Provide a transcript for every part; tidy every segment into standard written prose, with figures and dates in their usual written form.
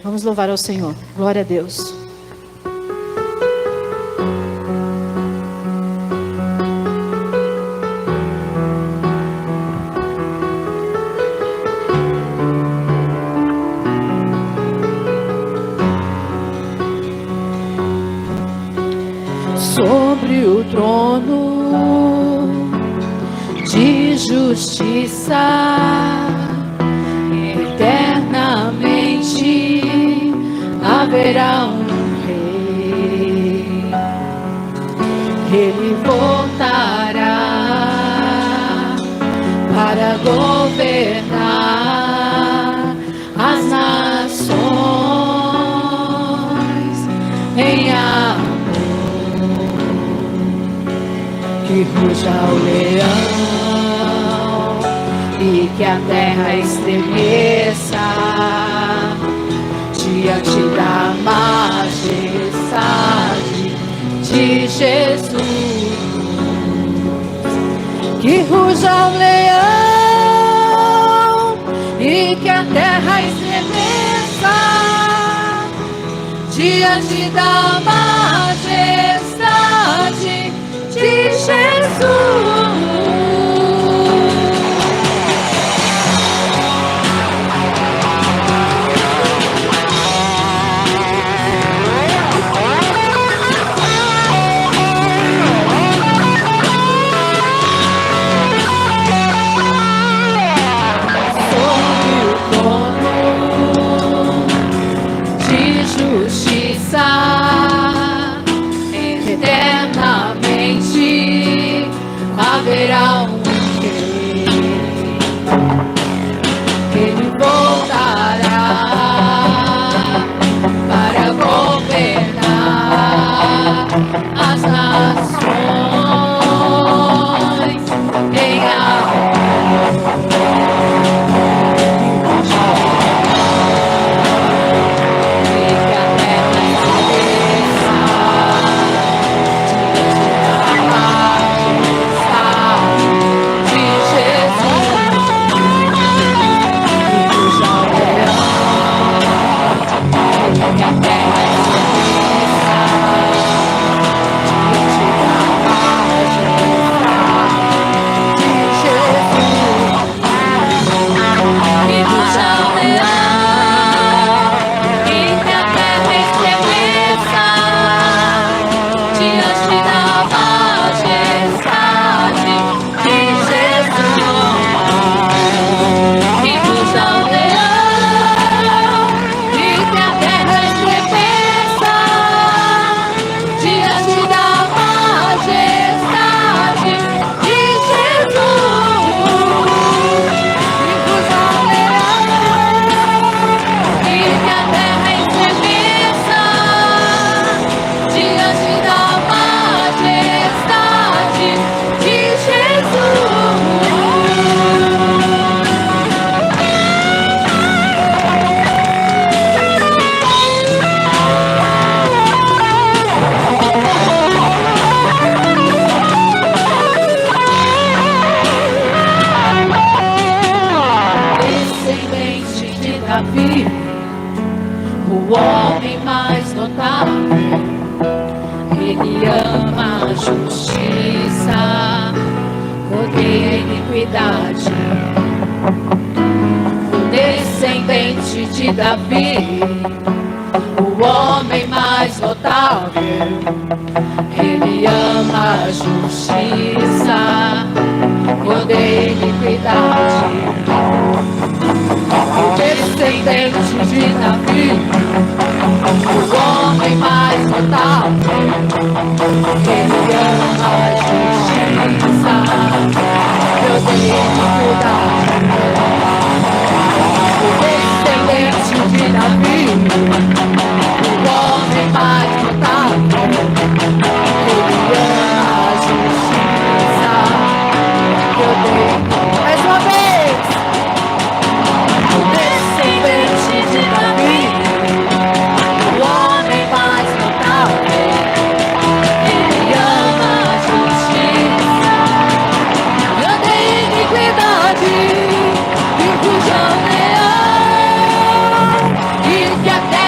Vamos louvar ao Senhor. Glória a Deus. Sobre o trono de justiça, eternamente haverá um rei. Ele voltará para governar as nações em amor. Que ruja o leão e que a terra estremeça diante da majestade de Jesus. Que ruja o leão e que a terra estremeça diante da majestade de Jesus. Haverá um rei, ele voltará para governar as nações em amor. O homem mais notável, ele ama a justiça, odeia a iniquidade. O descendente de Davi, o homem mais notável, ele ama a justiça, odeia a iniquidade. O descendente de Davi, o homem mais notável, ele ama a justiça, odeia a iniquidade. O descendente de Davi, o homem mais notável, ele ama a justiça, odeia. Mais uma vez! Descendente de Davi, o homem mais notável, ele ama a justiça, odeia a iniquidade, e ruja o leão, e que a terra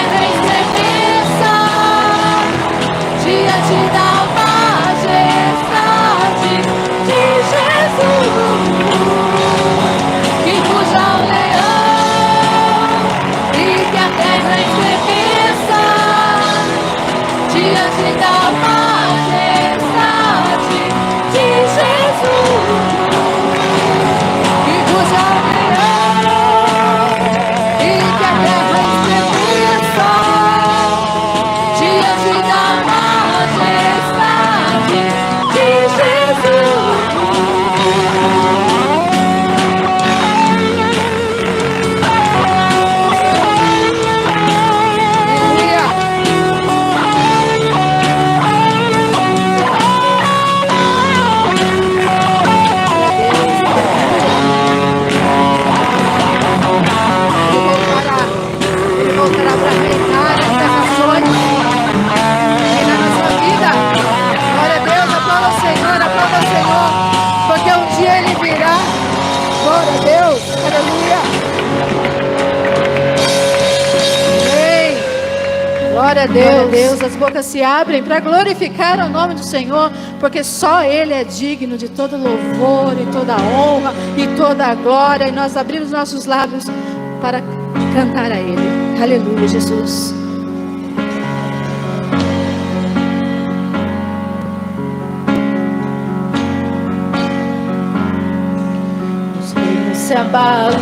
Glória a Deus. As bocas se abrem para glorificar o nome do Senhor, porque só Ele é digno de todo louvor e toda honra e toda glória. E nós abrimos nossos lábios para cantar a Ele. Aleluia, Jesus. Os reinos se abalam,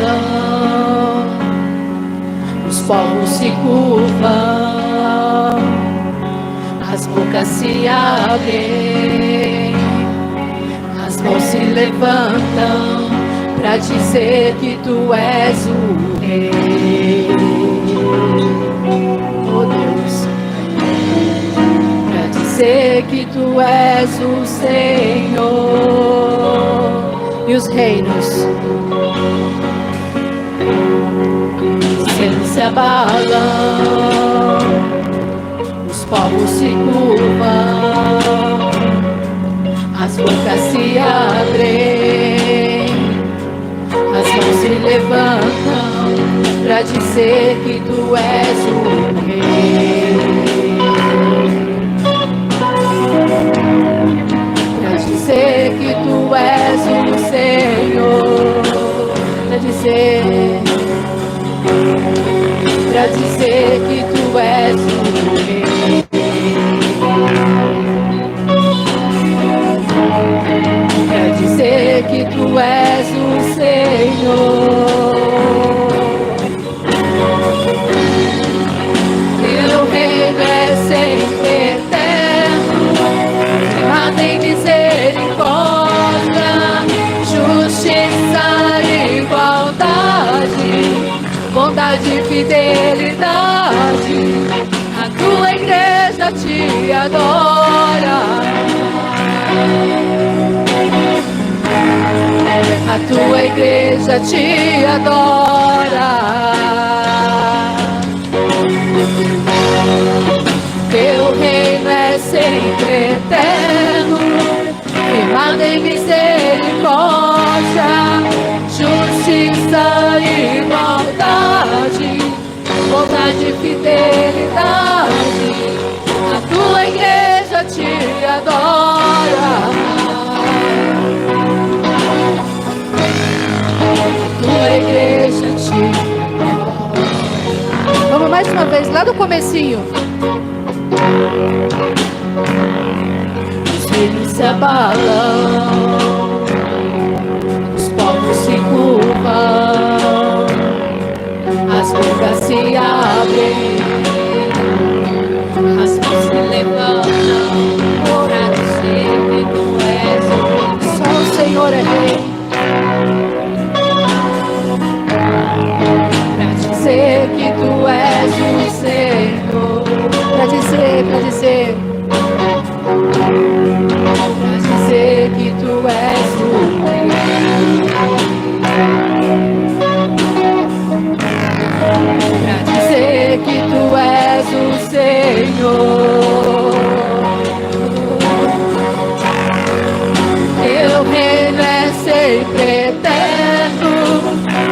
os povos se curvam, as bocas se abrem, as mãos se levantam para dizer que Tu és o Rei. Oh Deus, para dizer que Tu és o Senhor. E os reinos se abalam, os povos se curvam, as bocas se abrem, as mãos se levantam para dizer que Tu és o Rei. Para dizer que Tu és o Senhor. Para dizer que Tu és o Rei. Para dizer que Tu és o Senhor. Teu reino é sempre eterno, firmado em misericórdia, justiça e igualdade, bondade e fidelidade. A Tua igreja Te adora. A Tua igreja Te adora. Teu reino é sempre eterno, firmado em misericórdia, justiça e igualdade, bondade e fidelidade. A Tua igreja Te adora. A Tua igreja Te adora. Vamos mais uma vez, lá do comecinho. Os reinos se abalam, os povos se curvam, as bocas se abrem, as mãos se levantam para dizer que Tu és o Rei. Só o Senhor é Rei. Para dizer que Tu és o Senhor. Para dizer que Tu és o Rei. Para dizer que Tu és o Senhor. Teu reino é sempre eterno,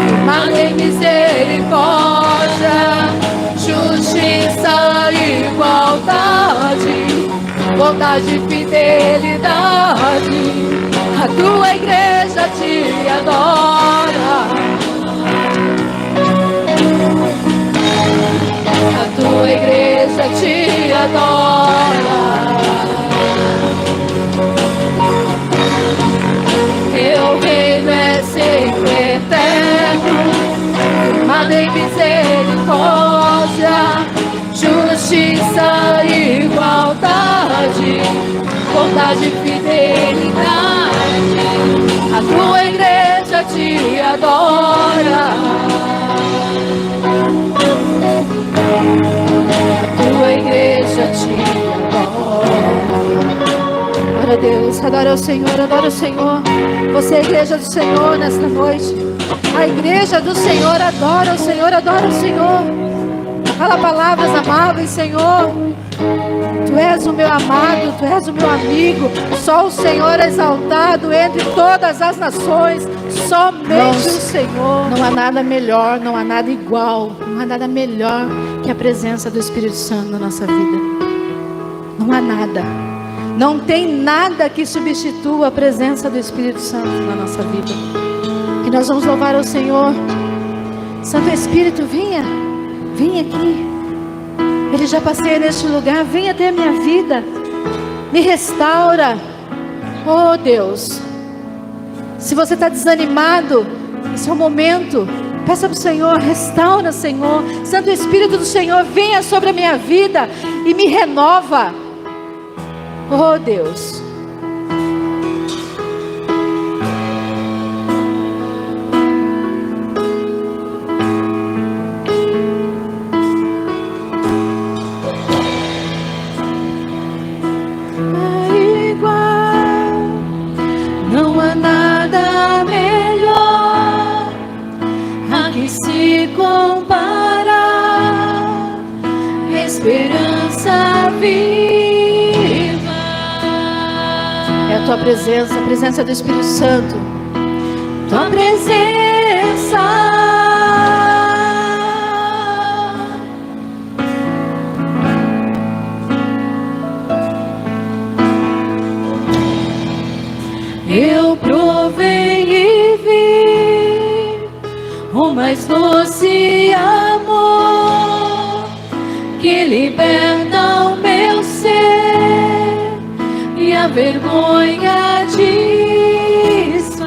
firmado em misericórdia, justiça e igualdade, bondade e fidelidade. A Tua igreja Te adora. A Tua igreja Te adora. Teu reino é sempre eterno, firmado em misericórdia, justiça e igualdade, bondade e fidelidade. A Tua igreja Te adora. A Tua igreja Te adora. Glória a Deus, adora o Senhor, adora o Senhor. Você é a igreja do Senhor nesta noite. A igreja do Senhor adora o Senhor, adora o Senhor. Fala palavras amáveis, Senhor. Tu és o meu amado, Tu és o meu amigo. Só o Senhor é exaltado entre todas as nações. Somente o Senhor. Não há nada melhor, não há nada igual. Não há nada melhor que a presença do Espírito Santo na nossa vida. Não há nada. Não tem nada que substitua a presença do Espírito Santo na nossa vida. E nós vamos louvar ao Senhor. Santo Espírito, venha aqui. Ele já passeia neste lugar. Venha até a minha vida. Me restaura. Oh Deus. Se você está desanimado, esse é o momento. Peça para o Senhor, restaura, Senhor. Santo Espírito do Senhor, venha sobre a minha vida e me renova. Oh Deus. Esperança viva. É a tua presença, a presença do Espírito Santo. Tua presença. Eu provei e vi o mais doce amor que liberta o meu ser e a vergonha desfaz.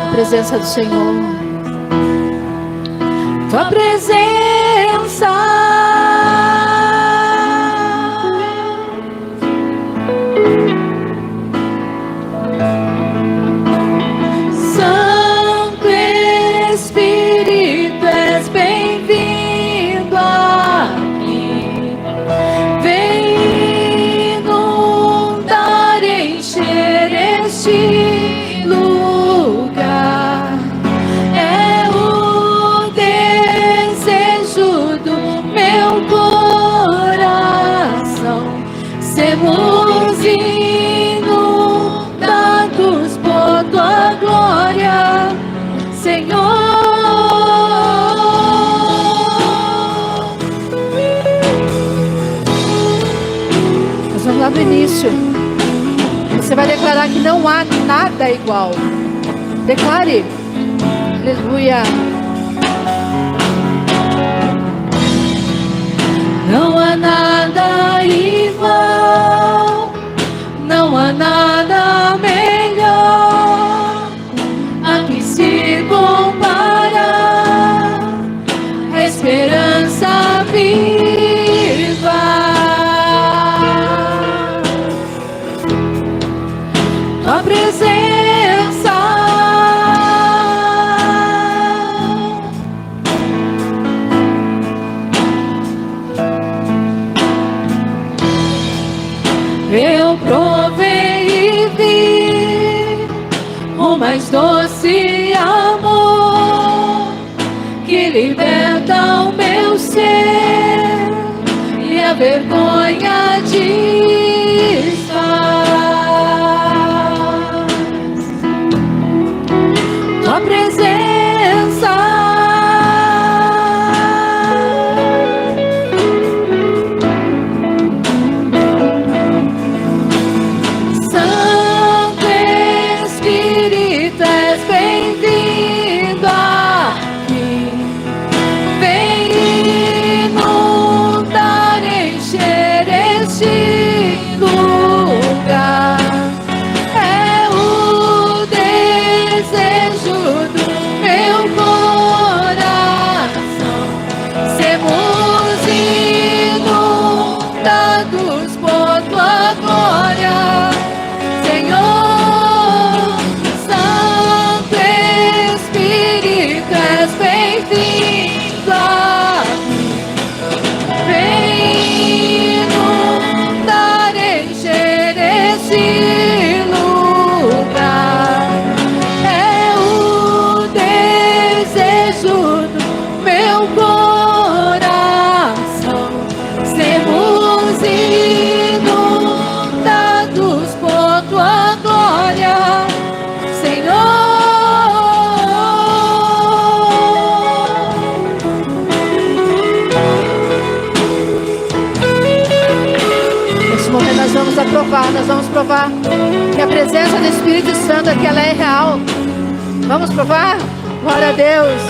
A presença do Senhor. Tua presença. Santo Espírito, és bem-vindo aqui. Vem inundar, encher este lugar. É o desejo do meu coração. Sermos inundados por tua glória, Senhor. Nós vamos lá do início. Você vai declarar que não há nada igual. Declare. Aleluia. Não há nada igual, não há nada melhor a que se compara a esperança viva. Tua presença. Eu provei e vi o mais doce amor que liberta o meu ser e a vergonha desfaz. Tua presença. provar que a presença do Espírito Santo aqui ela é real. Vamos provar? Glória a Deus.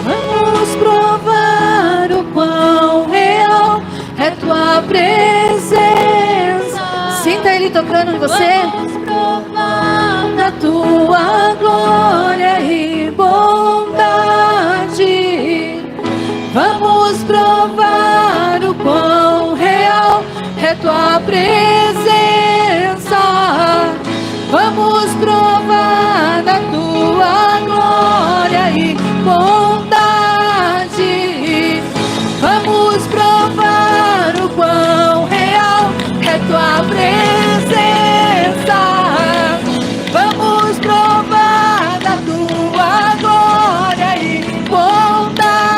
Vamos provar o quão real é tua presença. Sinta Ele tocando em você. Vamos provar da tua glória e bondade. Vamos provar o quão real é tua presença. Vamos provar da tua glória e bondade. Vamos provar o quão real é tua presença. Vamos provar da tua glória e bondade.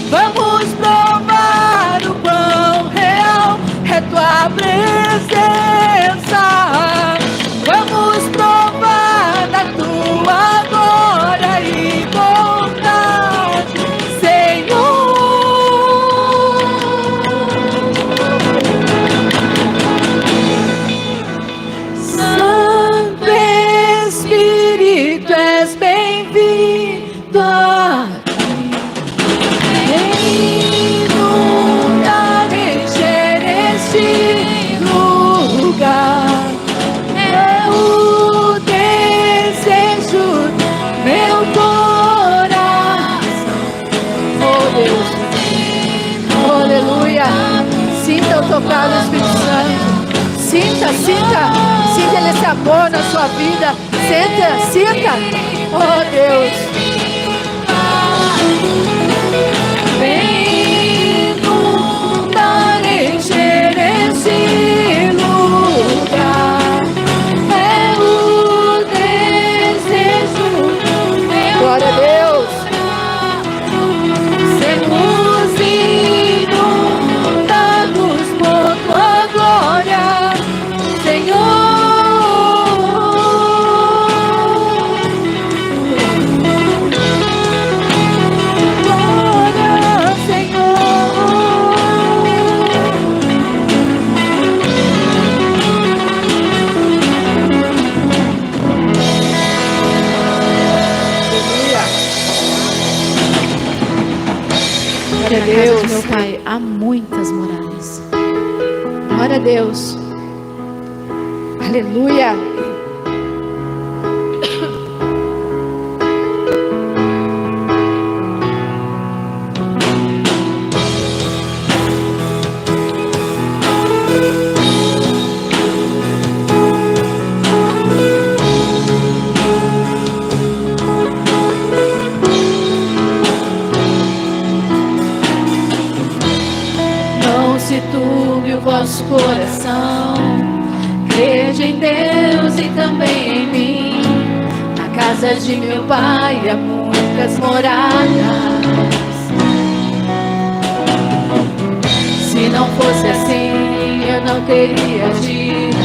Vamos provar o quão real é tua presença. Vamos provar da tua glória e bondade, Senhor. Santo Espírito, és bem-vindo aqui. Inundar, encher este lugar. Sinta o tocar do Espírito Santo. Sinta Ele esse amor na sua vida. Sinta. Oh Deus. Vem inundar, encher esse lugar. É o desejo. Glória a Deus. Sermos inundados por tua glória, Senhor. Glória, Senhor. Glória a Deus, meu Pai, há muitas moradas. Glória a Deus. Aleluia. Não se turbe o vosso coração. Crede em Deus e também em mim. Na casa de meu Pai há muitas moradas. Se não fosse assim, eu não teria dito.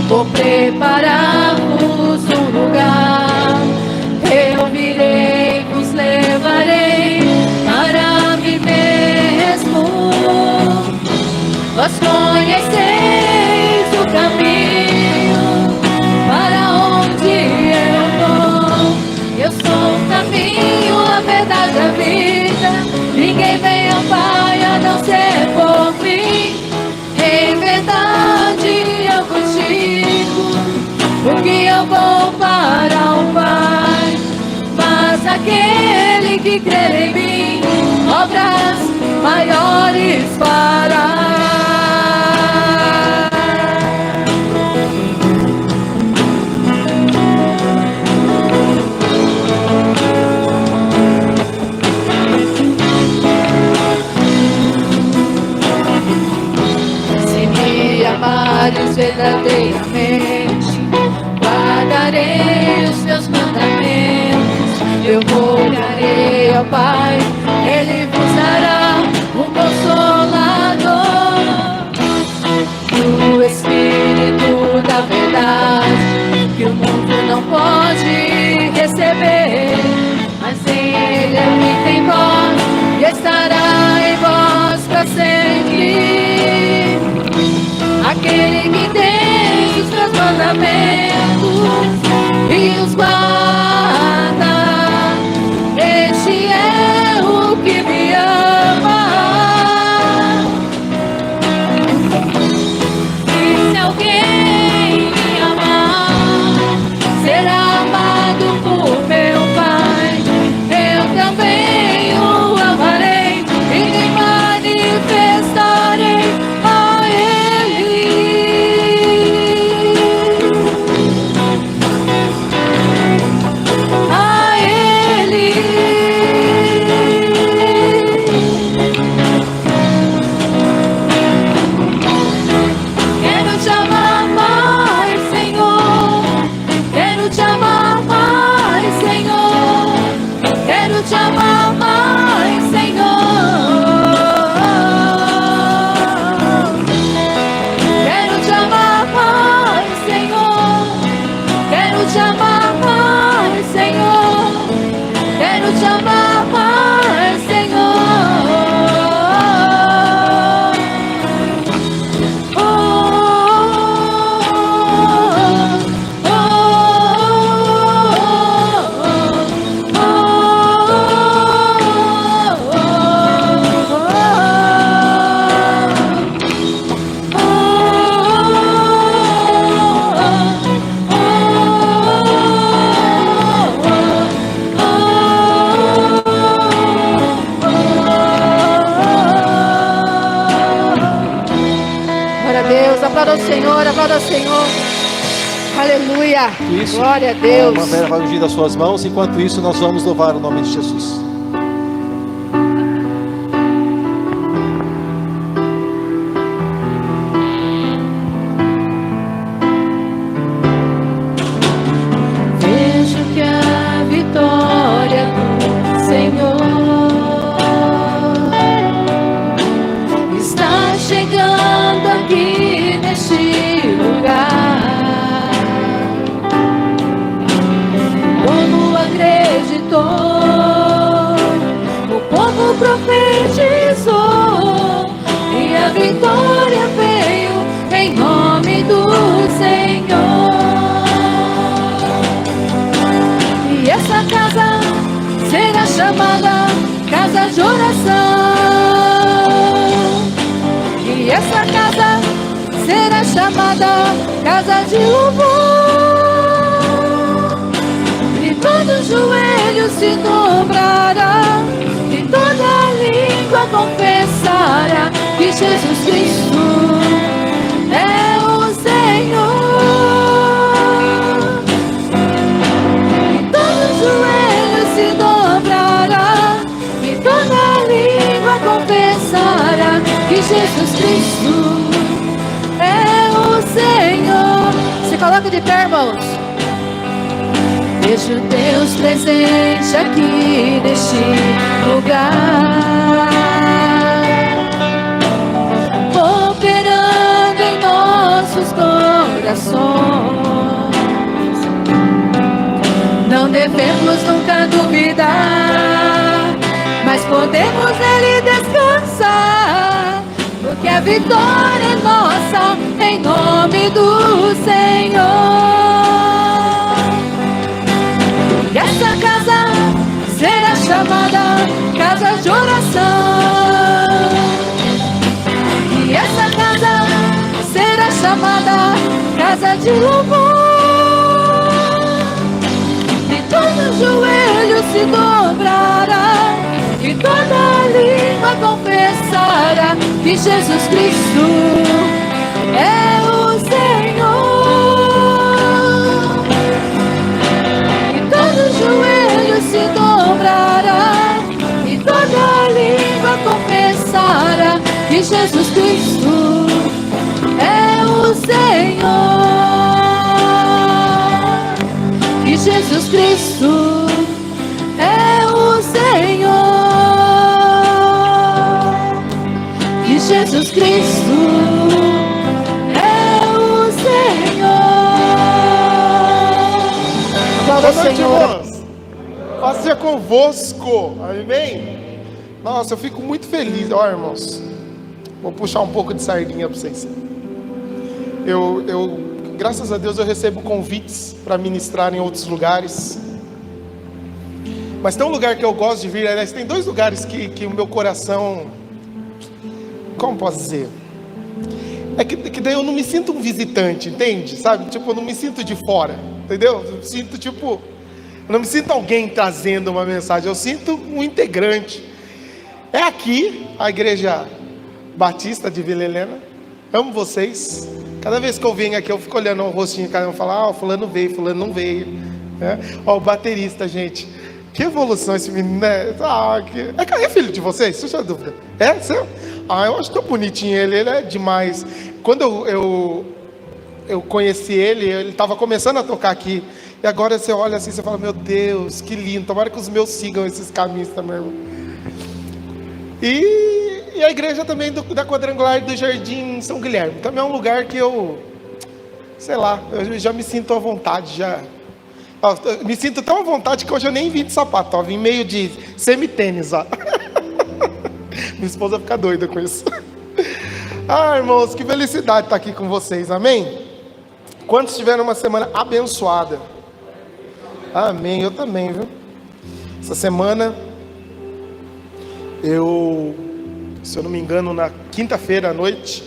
Vou preparar-vos um lugar. Eu virei, vos levarei para mim mesmo. Vós conheceis o caminho para onde eu vou. Eu sou o caminho, a verdade, a vida. Ninguém vem ao Pai a não ser por mim. Em verdade eu vos digo, porque eu vou para o Pai. Mas aquele que crer em mim, obras maiores fará. Amares verdadeiramente, guardarei os teus mandamentos. Eu rogarei ao Pai, Ele vos dará um consolador, o Espírito da verdade, que o mundo não pode receber, mas Ele habita em vós e estará em vós para sempre. aquele que tem os meus mandamentos e os guarda. Este é o que me ama. E se alguém me amar, será amado por meu Pai. Eu também o amarei e me manifestarei a Ele. A Ele. Quero te amar mais, Senhor. Quero te amar mais, Senhor. Quero te amar mais, Senhor. Quero te amar mais, Senhor. Quero te amar mais, Senhor. Quero te amar mais, Senhor. Glória a Deus, aplauda o Senhor, aplauda o Senhor. Aleluia, Isso. glória a Deus. A Vera vai ungir das suas mãos. Enquanto isso, nós vamos louvar o nome de Jesus. Vejo que a vitória do Senhor está chegando aqui neste lugar. O povo acreditou, o povo profetizou e a vitória veio em nome do Senhor. E essa casa será chamada casa de oração. E essa casa será chamada casa de louvor. E todo joelho se dobrará e toda língua confessará que Jesus Cristo é o Senhor. Joelho se dobrará e toda língua confessará que Jesus Cristo é o Senhor. Se coloca de pé, irmãos. Vejo Deus presente aqui neste lugar, operando em nossos corações. Não devemos nunca duvidar, mas podemos nele descansar, porque a vitória é nossa em nome do Senhor. E essa casa será chamada casa de oração. E essa casa será chamada casa de louvor. Todo joelho se dobrará e toda língua confessará que Jesus Cristo é o Senhor. E todo joelho se dobrará e toda língua confessará que Jesus Cristo é o Senhor. Que Jesus Cristo é o Senhor. Que Jesus Cristo é o Senhor. Glória ao Senhor. Irmãos, paz seja convosco, amém? Nossa, eu fico muito feliz, ó irmãos, vou puxar um pouco de sardinha para vocês. Graças a Deus eu recebo convites para ministrar em outros lugares. Mas tem um lugar que eu gosto de vir, aliás, tem 2 lugares que o meu coração, como posso dizer? É que daí eu não me sinto um visitante, entende? Sabe? Tipo, eu não me sinto de fora, entendeu? Eu me sinto eu não me sinto alguém trazendo uma mensagem, eu sinto um integrante. É aqui, a Igreja Batista de Vila Helena. Amo vocês. Cada vez que eu venho aqui, eu fico olhando o rostinho de cada um e falo, fulano veio, fulano não veio. Ó, o baterista, gente. Que evolução esse menino, né? É filho de vocês? Não tinha dúvida. É? Seu? Eu acho tão bonitinho ele é demais. Quando eu conheci ele estava começando a tocar aqui. E agora você olha assim, você fala, meu Deus, que lindo. Tomara que os meus sigam esses caminhos também, irmão. E a igreja também da Quadrangular do Jardim São Guilherme. Também é um lugar que eu já me sinto à vontade, me sinto tão à vontade que hoje eu nem vim de sapato, vim meio de semitênis, ó. Minha esposa fica doida com isso. Irmãos, que felicidade estar aqui com vocês, amém? Quantos tiveram uma semana abençoada? Amém, eu também, viu? Essa semana, se eu não me engano, na quinta-feira à noite,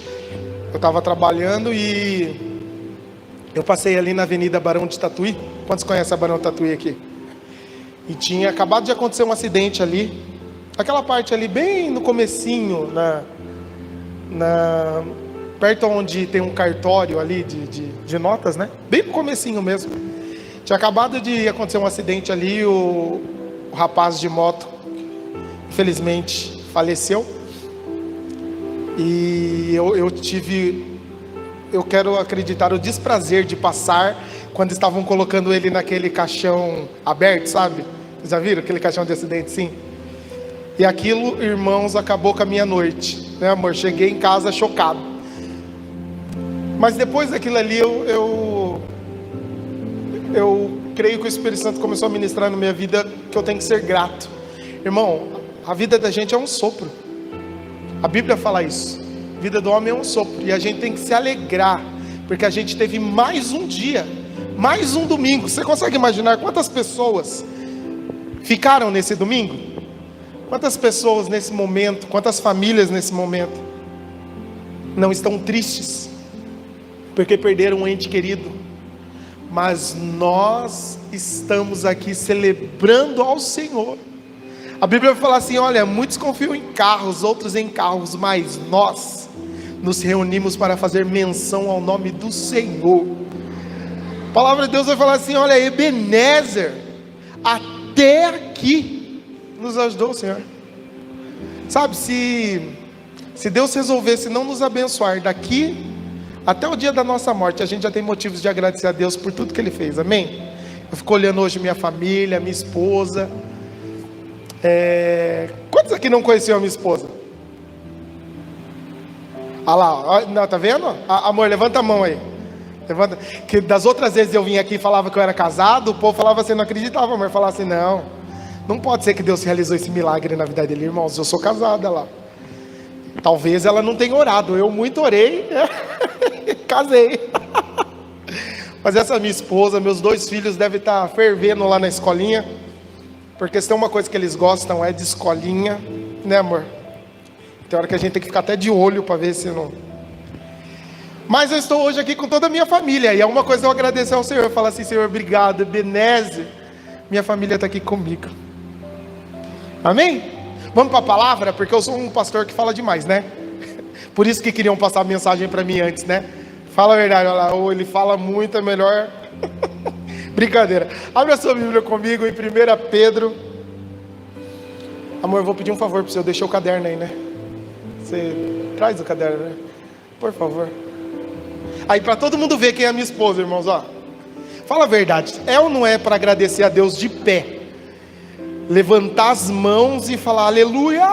eu estava trabalhando e eu passei ali na Avenida Barão de Tatuí. Quantos conhecem a Barão de Tatuí aqui? E tinha acabado de acontecer um acidente ali, aquela parte ali bem no comecinho, perto onde tem um cartório ali de notas, né? Bem no comecinho mesmo. Tinha acabado de acontecer um acidente ali, o rapaz de moto, infelizmente, faleceu. E eu quero acreditar o desprazer de passar quando estavam colocando ele naquele caixão aberto, sabe? Vocês já viram aquele caixão de acidente, sim? E aquilo, irmãos, acabou com a minha noite, né, amor? Cheguei em casa chocado. Mas depois daquilo ali, eu creio que o Espírito Santo começou a ministrar na minha vida que eu tenho que ser grato. Irmão, a vida da gente é um sopro. A Bíblia fala isso. A vida do homem é um sopro. E a gente tem que se alegrar, porque a gente teve mais um dia, mais um domingo. Você consegue imaginar quantas pessoas ficaram nesse domingo? Quantas pessoas nesse momento, quantas famílias nesse momento não estão tristes porque perderam um ente querido? Mas nós estamos aqui celebrando ao Senhor. A Bíblia vai falar assim, olha, muitos confiam em carros, outros em carros, mas nós nos reunimos para fazer menção ao nome do Senhor. A palavra de Deus vai falar assim, olha, Ebenezer, até aqui nos ajudou o Senhor. Sabe, se Deus resolvesse não nos abençoar daqui até o dia da nossa morte, a gente já tem motivos de agradecer a Deus por tudo que Ele fez, amém? Eu fico olhando hoje minha família, minha esposa. Quantos aqui não conheciam a minha esposa? Ah lá, não, tá vendo? Amor, levanta a mão aí. Levanta. Que das outras vezes eu vim aqui e falava que eu era casado, o povo falava assim, não acreditava, amor. Falava assim, não pode ser que Deus realizou esse milagre na vida dele, irmãos. Eu sou casada lá. Talvez ela não tenha orado, eu muito orei, casei. Mas essa minha esposa, meus 2 filhos devem estar fervendo lá na escolinha, porque se tem uma coisa que eles gostam é de escolinha, né, amor? Tem hora que a gente tem que ficar até de olho para ver se não... Mas eu estou hoje aqui com toda a minha família, e é uma coisa eu agradecer ao Senhor, falar assim, Senhor, obrigado, Ebenezer, minha família está aqui comigo. Amém? Vamos para a palavra, porque eu sou um pastor que fala demais, né? Por isso que queriam passar a mensagem para mim antes, né? Fala a verdade, olha lá, ou ele fala muito, é melhor... Brincadeira. Abre a sua Bíblia comigo em 1 Pedro. Amor, eu vou pedir um favor para você, eu deixei o caderno aí, né? Você traz o caderno, né? Por favor. Aí para todo mundo ver quem é a minha esposa, irmãos, ó. Fala a verdade, é ou não é para agradecer a Deus de pé? Levantar as mãos e falar aleluia.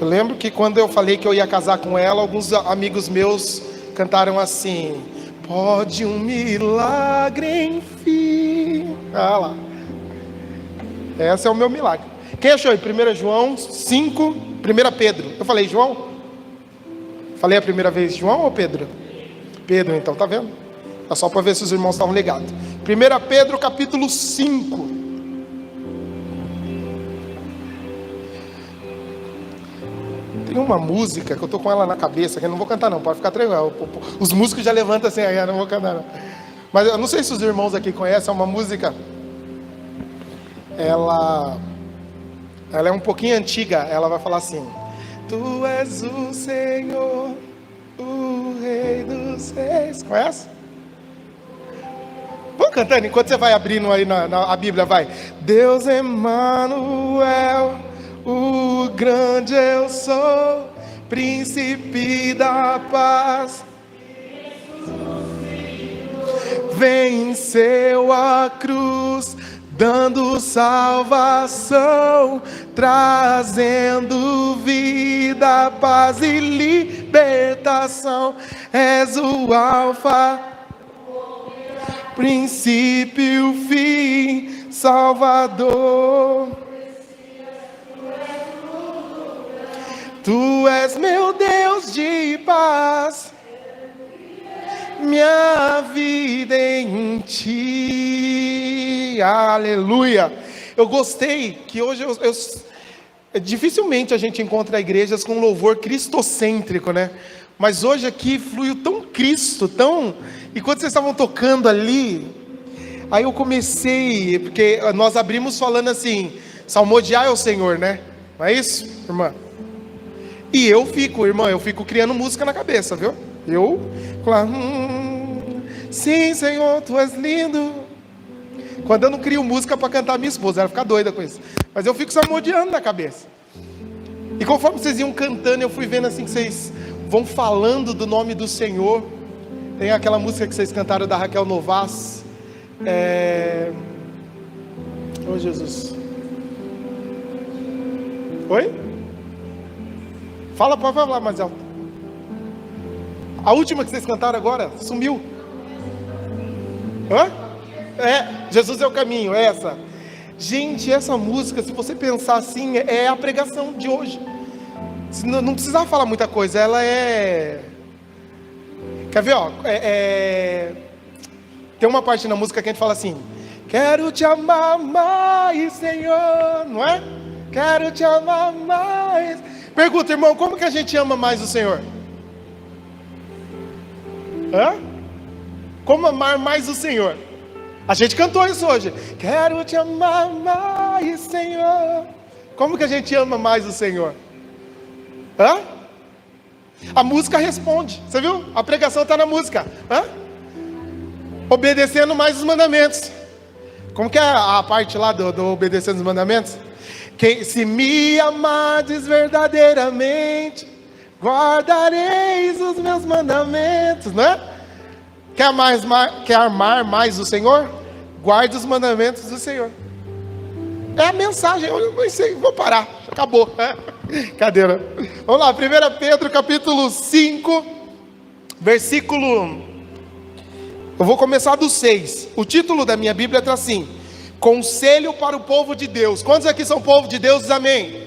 Eu lembro que quando eu falei que eu ia casar com ela, alguns amigos meus cantaram assim, pode um milagre enfim. Ah lá, esse é o meu milagre. Quem achou aí? 1 João 5, 1 Pedro, eu falei João? Falei a primeira vez João ou Pedro? Pedro, então, tá vendo? É só para ver se os irmãos estavam ligados. 1 Pedro capítulo 5. Tem uma música que eu tô com ela na cabeça, que eu não vou cantar não, pode ficar tranquilo. Os músicos já levantam assim, aí eu não vou cantar não. Mas eu não sei se os irmãos aqui conhecem, é uma música, ela é um pouquinho antiga, ela vai falar assim: Tu és o Senhor, o Rei dos Reis. Conhece? Vamos cantando, enquanto você vai abrindo aí a Bíblia, vai. Deus Emmanuel, o grande eu sou, príncipe da paz, venceu a cruz, dando salvação, trazendo vida, paz e libertação. És o alfa, princípio, fim, Salvador. Tu és meu Deus de paz, minha vida em ti. Aleluia. Eu gostei que hoje dificilmente a gente encontra igrejas com louvor cristocêntrico, né? Mas hoje aqui fluiu tão Cristo, tão... E quando vocês estavam tocando ali, aí eu comecei, porque nós abrimos falando assim, salmodiar é o Senhor, né? Não é isso, irmã? E eu fico criando música na cabeça, viu? Sim, Senhor, Tu és lindo. Quando eu não crio música para cantar minha esposa, ela fica doida com isso. Mas eu fico salmodiando na cabeça. E conforme vocês iam cantando, eu fui vendo assim que vocês vão falando do nome do Senhor. Tem aquela música que vocês cantaram da Raquel Novas. Oh, Jesus. Oi? Fala, pode falar mais alto. A última que vocês cantaram agora sumiu. Hã? Jesus é o caminho, é essa. Gente, essa música, se você pensar assim, é a pregação de hoje. Não precisava falar muita coisa, ela é... Quer ver, ó? Tem uma parte na música que a gente fala assim: quero te amar mais, Senhor, não é? Quero te amar mais. Pergunta, irmão, como que a gente ama mais o Senhor? Hã? Como amar mais o Senhor? A gente cantou isso hoje. Quero te amar mais, Senhor. Como que a gente ama mais o Senhor? Hã? A música responde. Você viu? A pregação está na música. Hã? Obedecendo mais os mandamentos. Como que é a parte lá do obedecendo os mandamentos? Se me amardes verdadeiramente, guardareis os meus mandamentos, né? Quer amar mais o Senhor? Guarde os mandamentos do Senhor. É a mensagem. Eu não sei, vou parar, acabou. Cadeira. Vamos lá, 1 Pedro capítulo 5, versículo... Eu vou começar do 6. O título da minha Bíblia está assim: Conselho para o povo de Deus. Quantos aqui são povo de Deus? Amém.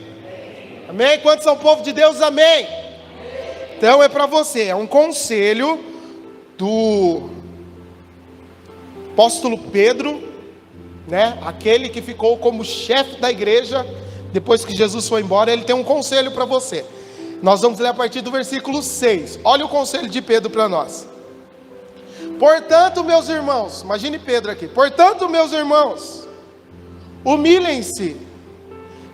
Amém? Quantos são povo de Deus? Amém. Então é para você, é um conselho do apóstolo Pedro, né? Aquele que ficou como chefe da igreja depois que Jesus foi embora. Ele tem um conselho para você. Nós vamos ler a partir do versículo 6. Olha o conselho de Pedro para nós. Portanto, meus irmãos, imagine Pedro aqui. Portanto, meus irmãos, humilhem-se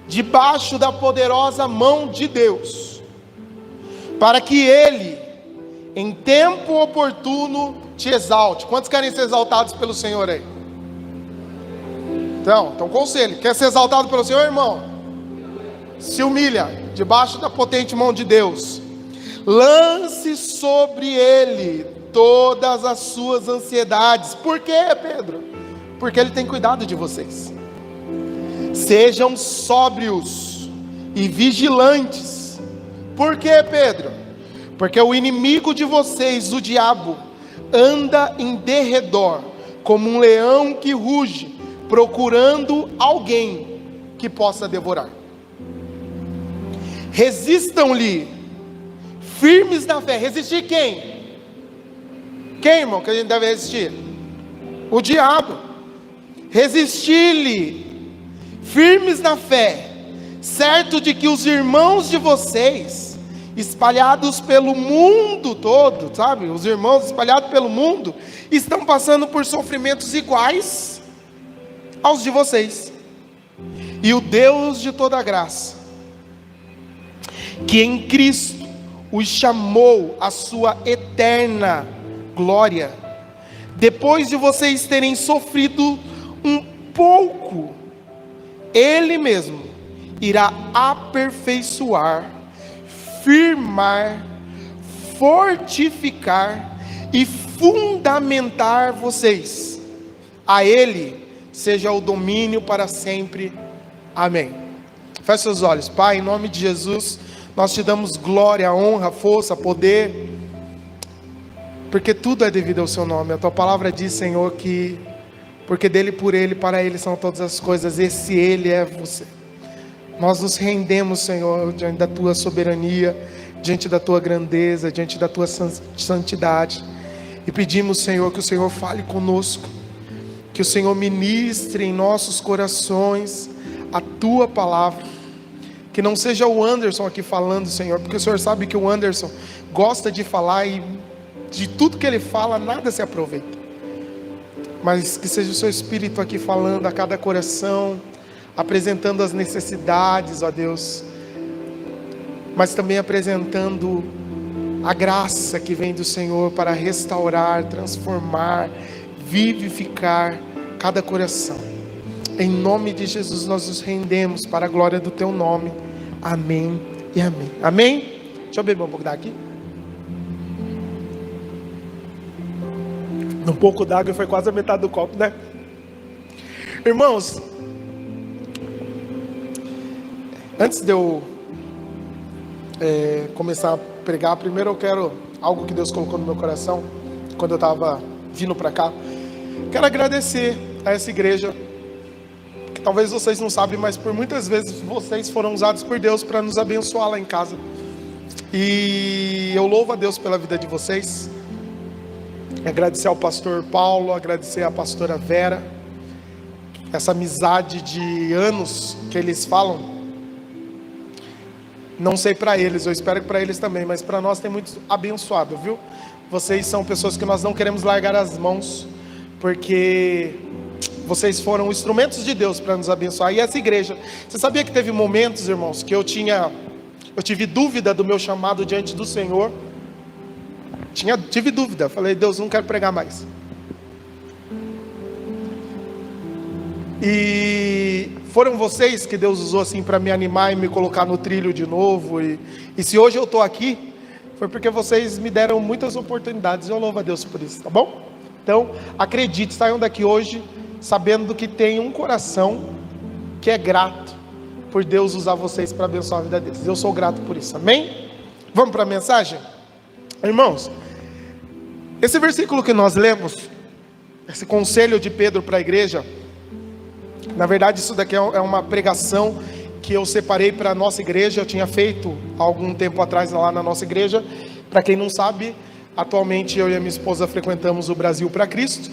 debaixo da poderosa mão de Deus, para que Ele, em tempo oportuno, te exalte. Quantos querem ser exaltados pelo Senhor aí? Então, conselho. Quer ser exaltado pelo Senhor, irmão? Se humilha debaixo da potente mão de Deus. Lance sobre Ele todas as suas ansiedades. Por quê, Pedro? Porque Ele tem cuidado de vocês. Sejam sóbrios e vigilantes. Por quê, Pedro? Porque o inimigo de vocês, o diabo, anda em derredor como um leão que ruge, procurando alguém que possa devorar. Resistam-lhe firmes na fé. Resistir quem? Quem, irmão, que a gente deve resistir? O diabo. Resistir-lhe, firmes na fé, certo de que os irmãos de vocês, espalhados pelo mundo todo, sabe? Os irmãos espalhados pelo mundo, estão passando por sofrimentos iguais aos de vocês. E o Deus de toda graça, que em Cristo os chamou à sua eterna glória, depois de vocês terem sofrido um pouco, Ele mesmo irá aperfeiçoar, firmar, fortificar e fundamentar vocês. A Ele seja o domínio para sempre. Amém. Feche seus olhos. Pai, em nome de Jesus, nós te damos glória, honra, força, poder, porque tudo é devido ao seu nome. A tua palavra diz, Senhor, que porque dele, por ele, para ele são todas as coisas. Esse ele é você. Nós nos rendemos, Senhor, diante da tua soberania, diante da tua grandeza, diante da tua santidade, e pedimos, Senhor, que o Senhor fale conosco, que o Senhor ministre em nossos corações a tua palavra, que não seja o Anderson aqui falando, Senhor, porque o Senhor sabe que o Anderson gosta de falar e de tudo que ele fala, nada se aproveita. Mas que seja o seu Espírito aqui falando a cada coração, apresentando as necessidades, ó Deus, mas também apresentando a graça que vem do Senhor para restaurar, transformar, vivificar cada coração. Em nome de Jesus nós nos rendemos para a glória do teu nome. Amém e amém. Amém? Deixa eu beber um pouco daqui. Um pouco d'água foi quase a metade do copo, né? Irmãos, antes de eu começar a pregar, primeiro eu quero algo que Deus colocou no meu coração quando eu estava vindo para cá. Quero agradecer a essa igreja, que talvez vocês não sabem, mas por muitas vezes vocês foram usados por Deus para nos abençoar lá em casa. E eu louvo a Deus pela vida de vocês. Agradecer ao pastor Paulo, agradecer à pastora Vera, essa amizade de anos que eles falam. Não sei para eles, eu espero que para eles também, mas para nós tem muito abençoado, viu? Vocês são pessoas que nós não queremos largar as mãos, porque vocês foram instrumentos de Deus para nos abençoar. E essa igreja, você sabia que teve momentos, irmãos, que eu tive dúvida do meu chamado diante do Senhor. Tive dúvida, falei, Deus, não quero pregar mais. E foram vocês que Deus usou assim para me animar e me colocar no trilho de novo. E se hoje eu estou aqui, foi porque vocês me deram muitas oportunidades. Eu louvo a Deus por isso, tá bom? Então, acredite, saiam daqui hoje sabendo que tem um coração que é grato por Deus usar vocês para abençoar a vida deles. Eu sou grato por isso, amém? Vamos para a mensagem? Irmãos, esse versículo que nós lemos, esse conselho de Pedro para a igreja, na verdade isso daqui é uma pregação que eu separei para a nossa igreja. Eu tinha feito há algum tempo atrás lá na nossa igreja. Para quem não sabe, atualmente eu e a minha esposa frequentamos o Brasil para Cristo.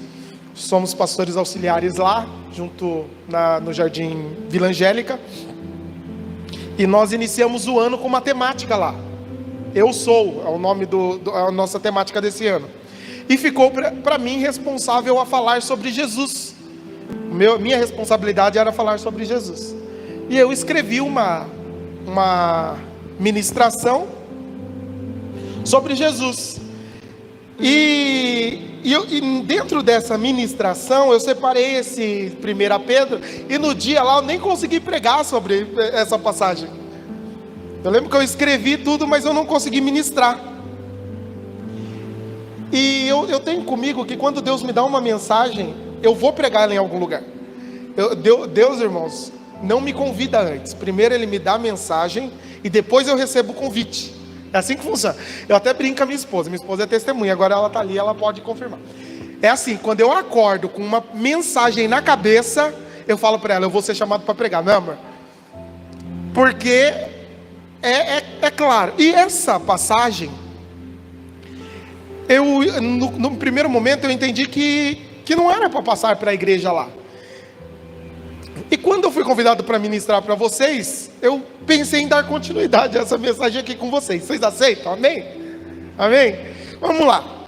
Somos pastores auxiliares lá, junto no Jardim Vila Angélica. E nós iniciamos o ano com uma temática lá. Eu sou, é o nome a nossa temática desse ano. E ficou para mim responsável a falar sobre Jesus. Minha responsabilidade era falar sobre Jesus. E eu escrevi uma ministração sobre Jesus. E dentro dessa ministração eu separei esse 1 Pedro. E no dia lá eu nem consegui pregar sobre essa passagem. Eu lembro que eu escrevi tudo, mas eu não consegui ministrar. E eu tenho comigo que quando Deus me dá uma mensagem, eu vou pregar ela em algum lugar. Deus, irmãos, não me convida antes. Primeiro Ele me dá a mensagem e depois eu recebo o convite. É assim que funciona. Eu até brinco com a minha esposa é testemunha, agora ela está ali, ela pode confirmar. É assim, quando eu acordo com uma mensagem na cabeça, eu falo para ela, eu vou ser chamado para pregar, não é, amor? Porque É claro. E essa passagem, no primeiro momento eu entendi que não era para passar para a igreja lá. E quando eu fui convidado para ministrar para vocês, eu pensei em dar continuidade a essa mensagem aqui com vocês. Vocês aceitam? Amém? Amém? Vamos lá.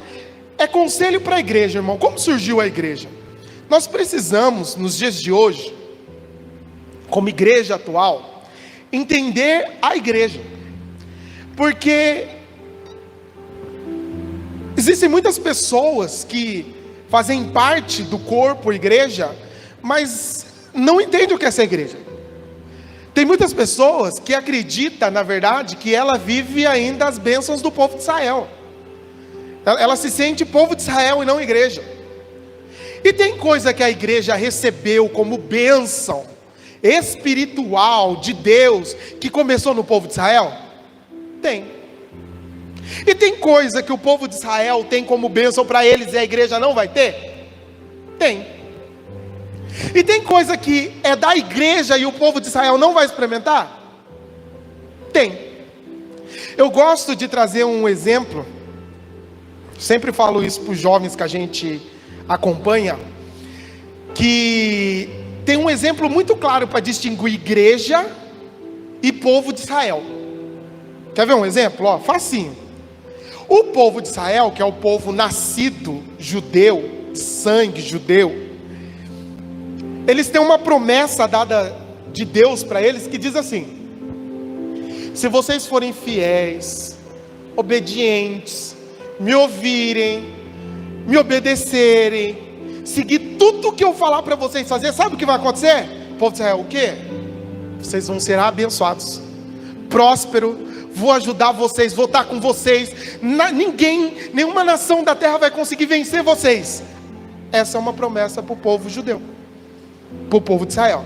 É conselho para a igreja, irmão. Como surgiu a igreja? Nós precisamos, nos dias de hoje, como igreja atual, entender a igreja. Porque existem muitas pessoas que fazem parte do corpo igreja, mas não entendem o que é essa igreja. Tem muitas pessoas que acreditam, na verdade, que ela vive ainda as bênçãos do povo de Israel. Ela se sente povo de Israel e não igreja. E tem coisa que a igreja recebeu como bênção espiritual de Deus, que começou no povo de Israel? Tem. E tem coisa que o povo de Israel tem como bênção para eles e a igreja não vai ter? Tem. E tem coisa que é da igreja e o povo de Israel não vai experimentar? Tem. Eu gosto de trazer um exemplo, sempre falo isso para os jovens que a gente acompanha, que tem um exemplo muito claro para distinguir igreja e povo de Israel. Quer ver um exemplo? Ó, facinho. O povo de Israel, que é o povo nascido judeu, de sangue judeu, eles têm uma promessa dada de Deus para eles que diz assim: se vocês forem fiéis, obedientes, me ouvirem, me obedecerem, seguir tudo que eu falar para vocês fazer, sabe o que vai acontecer? O povo de Israel, o quê? Vocês vão ser abençoados, próspero, vou ajudar vocês, vou estar com vocês, nenhuma nação da terra vai conseguir vencer vocês. Essa é uma promessa para o povo judeu, para o povo de Israel.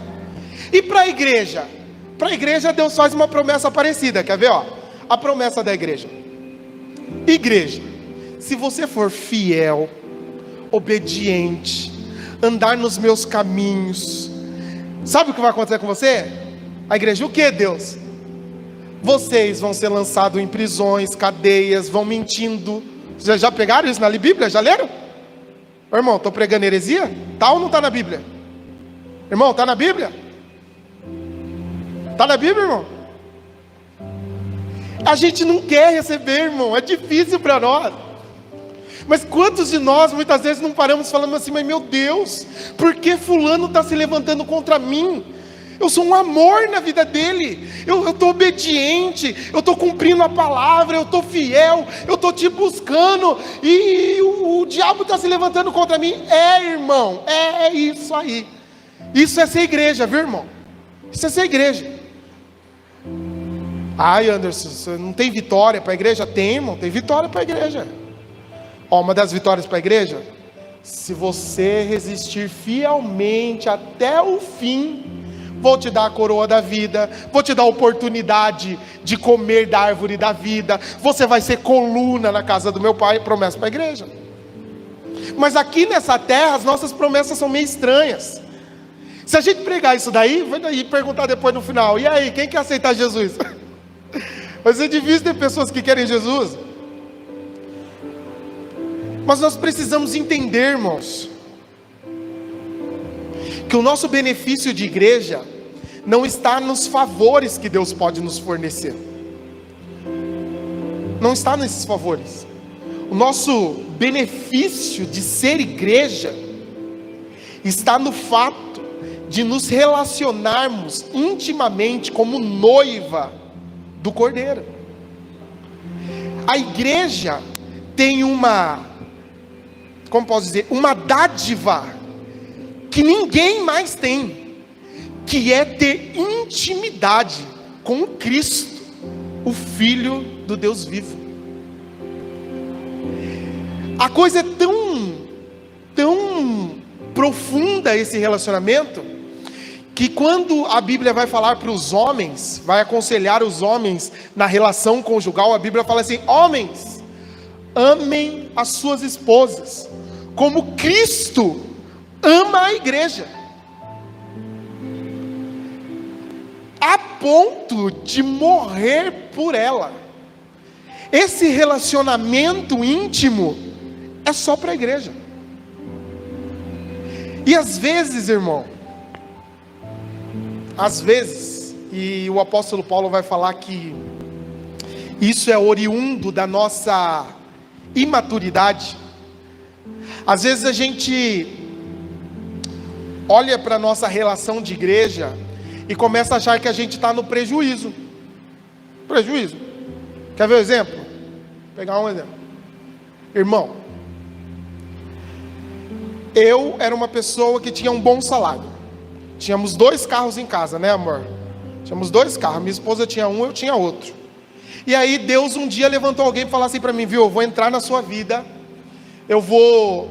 E para a igreja? Para a igreja Deus faz uma promessa parecida, quer ver? Ó, a promessa da igreja: igreja, se você for fiel, obediente, andar nos meus caminhos, sabe o que vai acontecer com você? A igreja, o que, Deus? Vocês vão ser lançados em prisões, cadeias, vão mentindo. Já pegaram isso na Bíblia? Já leram? Ô, irmão, estou pregando heresia? Tá ou não está na Bíblia? Irmão, está na Bíblia? Está na Bíblia, irmão? A gente não quer receber, irmão, é difícil para nós. Mas quantos de nós muitas vezes não paramos falando assim: mas meu Deus, por que fulano está se levantando contra mim? Eu sou um amor na vida dele, eu estou obediente, eu estou cumprindo a palavra, eu estou fiel, eu estou te buscando, e o diabo está se levantando contra mim. Irmão, é isso aí. Isso é ser igreja, viu, irmão? Isso é ser igreja. Ai, Anderson, você não tem vitória para a igreja? Tem, irmão, tem vitória para a igreja. Ó, uma das vitórias para a igreja: se você resistir fielmente até o fim, vou te dar a coroa da vida, vou te dar a oportunidade de comer da árvore da vida, você vai ser coluna na casa do meu pai. Promessa para a igreja. Mas aqui nessa terra as nossas promessas são meio estranhas. Se a gente pregar isso daí, vai daí perguntar depois no final: e aí, quem quer aceitar Jesus? Vai ser difícil ter pessoas que querem Jesus. Mas nós precisamos entender, irmãos, que o nosso benefício de igreja não está nos favores que Deus pode nos fornecer. Não está nesses favores. O nosso benefício de ser igreja está no fato de nos relacionarmos intimamente como noiva do Cordeiro. A igreja tem uma dádiva que ninguém mais tem, que é ter intimidade com Cristo, o Filho do Deus vivo. A coisa é tão profunda esse relacionamento, que quando a Bíblia vai falar para os homens, vai aconselhar os homens na relação conjugal, a Bíblia fala assim: homens, amem as suas esposas, como Cristo ama a igreja. a ponto de morrer por ela. Esse relacionamento íntimo é só para a igreja. E às vezes, irmão, às vezes, e o apóstolo Paulo vai falar que isso é oriundo da nossa imaturidade. Às vezes a gente olha para a nossa relação de igreja e começa a achar que a gente está no prejuízo. Prejuízo. Quer ver o exemplo? Vou pegar um exemplo. Irmão, eu era uma pessoa que tinha um bom salário. Tínhamos 2 carros em casa, né, amor? Tínhamos 2 carros. Minha esposa tinha um, eu tinha outro. E aí Deus um dia levantou alguém e falou assim para mim: viu, eu vou entrar na sua vida, eu vou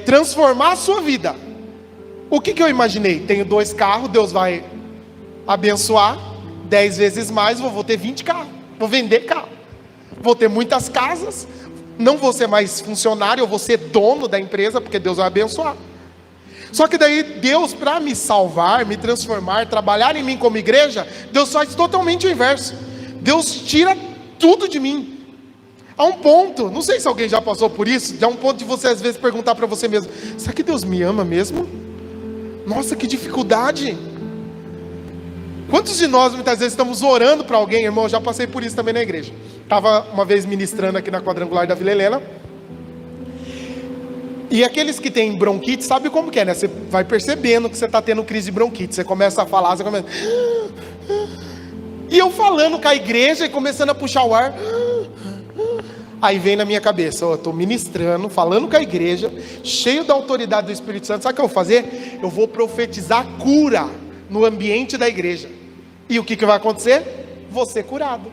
transformar a sua vida. O que eu imaginei? Tenho 2 carros, Deus vai abençoar 10 vezes mais, vou ter 20 carros, vou vender carro, vou ter muitas casas, não vou ser mais funcionário, eu vou ser dono da empresa, porque Deus vai abençoar. Só que daí Deus, para me salvar, me transformar, trabalhar em mim como igreja, Deus faz totalmente o inverso. Deus tira tudo de mim. Há um ponto, não sei se alguém já passou por isso, há um ponto de você às vezes perguntar para você mesmo: será que Deus me ama mesmo? Nossa, que dificuldade. Quantos de nós muitas vezes estamos orando para alguém, irmão? Eu já passei por isso também na igreja. Estava uma vez ministrando aqui na quadrangular da Vila Helena, e aqueles que têm bronquite, sabe como que é, né? Você vai percebendo que você está tendo crise de bronquite, você começa a falar, você começa... E eu falando com a igreja e começando a puxar o ar. Aí vem na minha cabeça: eu estou ministrando, falando com a igreja, cheio da autoridade do Espírito Santo. Sabe o que eu vou fazer? Eu vou profetizar cura no ambiente da igreja. E o que vai acontecer? Vou ser curado.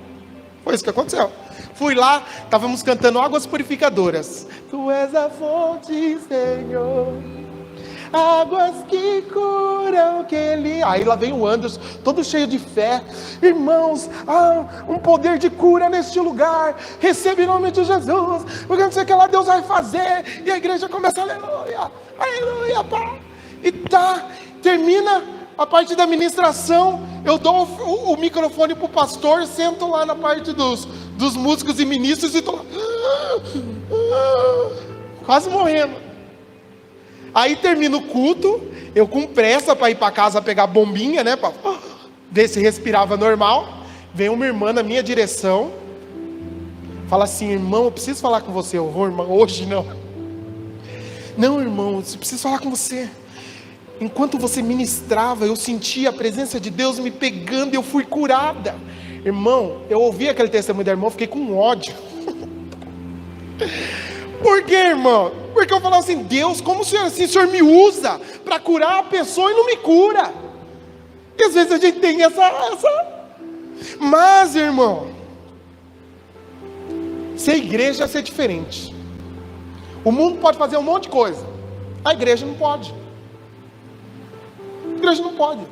Foi isso que aconteceu. Fui lá, estávamos cantando Águas Purificadoras. Tu és a fonte, Senhor, águas que curam que ele... Aí lá vem o Anderson, todo cheio de fé. Irmãos, há um poder de cura neste lugar. Recebe em nome de Jesus, porque não sei o que lá Deus vai fazer. E a igreja começa: aleluia, aleluia, pá. E termina a parte da ministração. Eu dou o microfone para o pastor, sento lá na parte dos músicos e ministros e estou lá, quase morrendo. Aí termina o culto, eu com pressa para ir para casa pegar bombinha, né, para ver se respirava normal. Vem uma irmã na minha direção, fala assim: irmão, eu preciso falar com você. Eu vou, irmão, hoje não. Não, irmão, eu preciso falar com você. Enquanto você ministrava, eu senti a presença de Deus me pegando e eu fui curada. Irmão, eu ouvi aquele testemunho da irmã, fiquei com ódio. Por quê, irmão? Porque eu falava assim: Deus, como o Senhor me usa para curar a pessoa e não me cura? E às vezes a gente tem essa... Mas, irmão, se a igreja ser diferente, o mundo pode fazer um monte de coisa, a igreja não pode. A igreja não pode.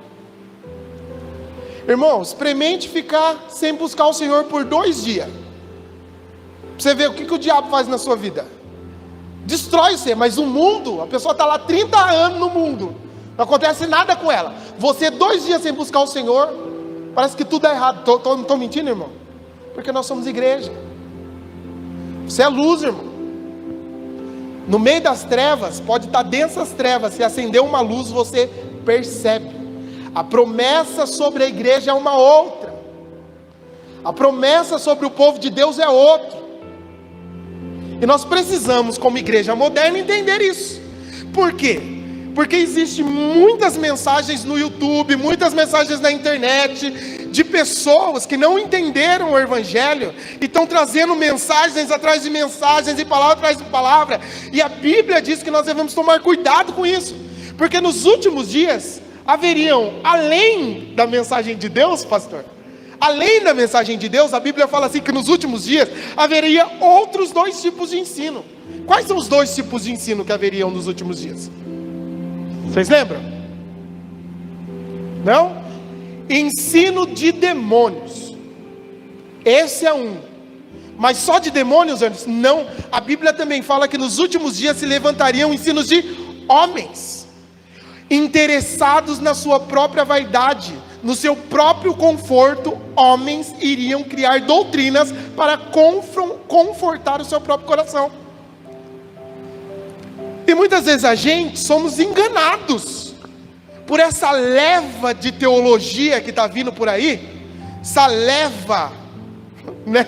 Irmão, experimente ficar sem buscar o Senhor por 2 dias. Pra você ver o que o diabo faz na sua vida. Destrói você, mas o mundo, a pessoa está lá 30 anos no mundo, não acontece nada com ela. Você 2 dias sem buscar o Senhor, parece que tudo é errado. Estou mentindo, irmão? Porque nós somos igreja. Você é luz, irmão. No meio das trevas, pode estar densas trevas, se acender uma luz, você percebe. A promessa sobre a igreja é uma outra. A promessa sobre o povo de Deus é outra. E nós precisamos, como igreja moderna, entender isso. Por quê? Porque existem muitas mensagens no YouTube, muitas mensagens na internet, de pessoas que não entenderam o Evangelho, e estão trazendo mensagens atrás de mensagens, e palavra atrás de palavra, e a Bíblia diz que nós devemos tomar cuidado com isso, porque nos últimos dias, haveriam, além da mensagem de Deus, pastor, além da mensagem de Deus, a Bíblia fala assim que nos últimos dias haveria outros 2 tipos de ensino. Quais são os 2 tipos de ensino que haveriam nos últimos dias? Vocês lembram? Não? Ensino de demônios. Esse é um. Mas só de demônios, antes? Não. A Bíblia também fala que nos últimos dias se levantariam ensinos de homens, interessados na sua própria vaidade, no seu próprio conforto, homens iriam criar doutrinas para confortar o seu próprio coração. E muitas vezes a gente somos enganados por essa leva de teologia que está vindo por aí, essa leva, né?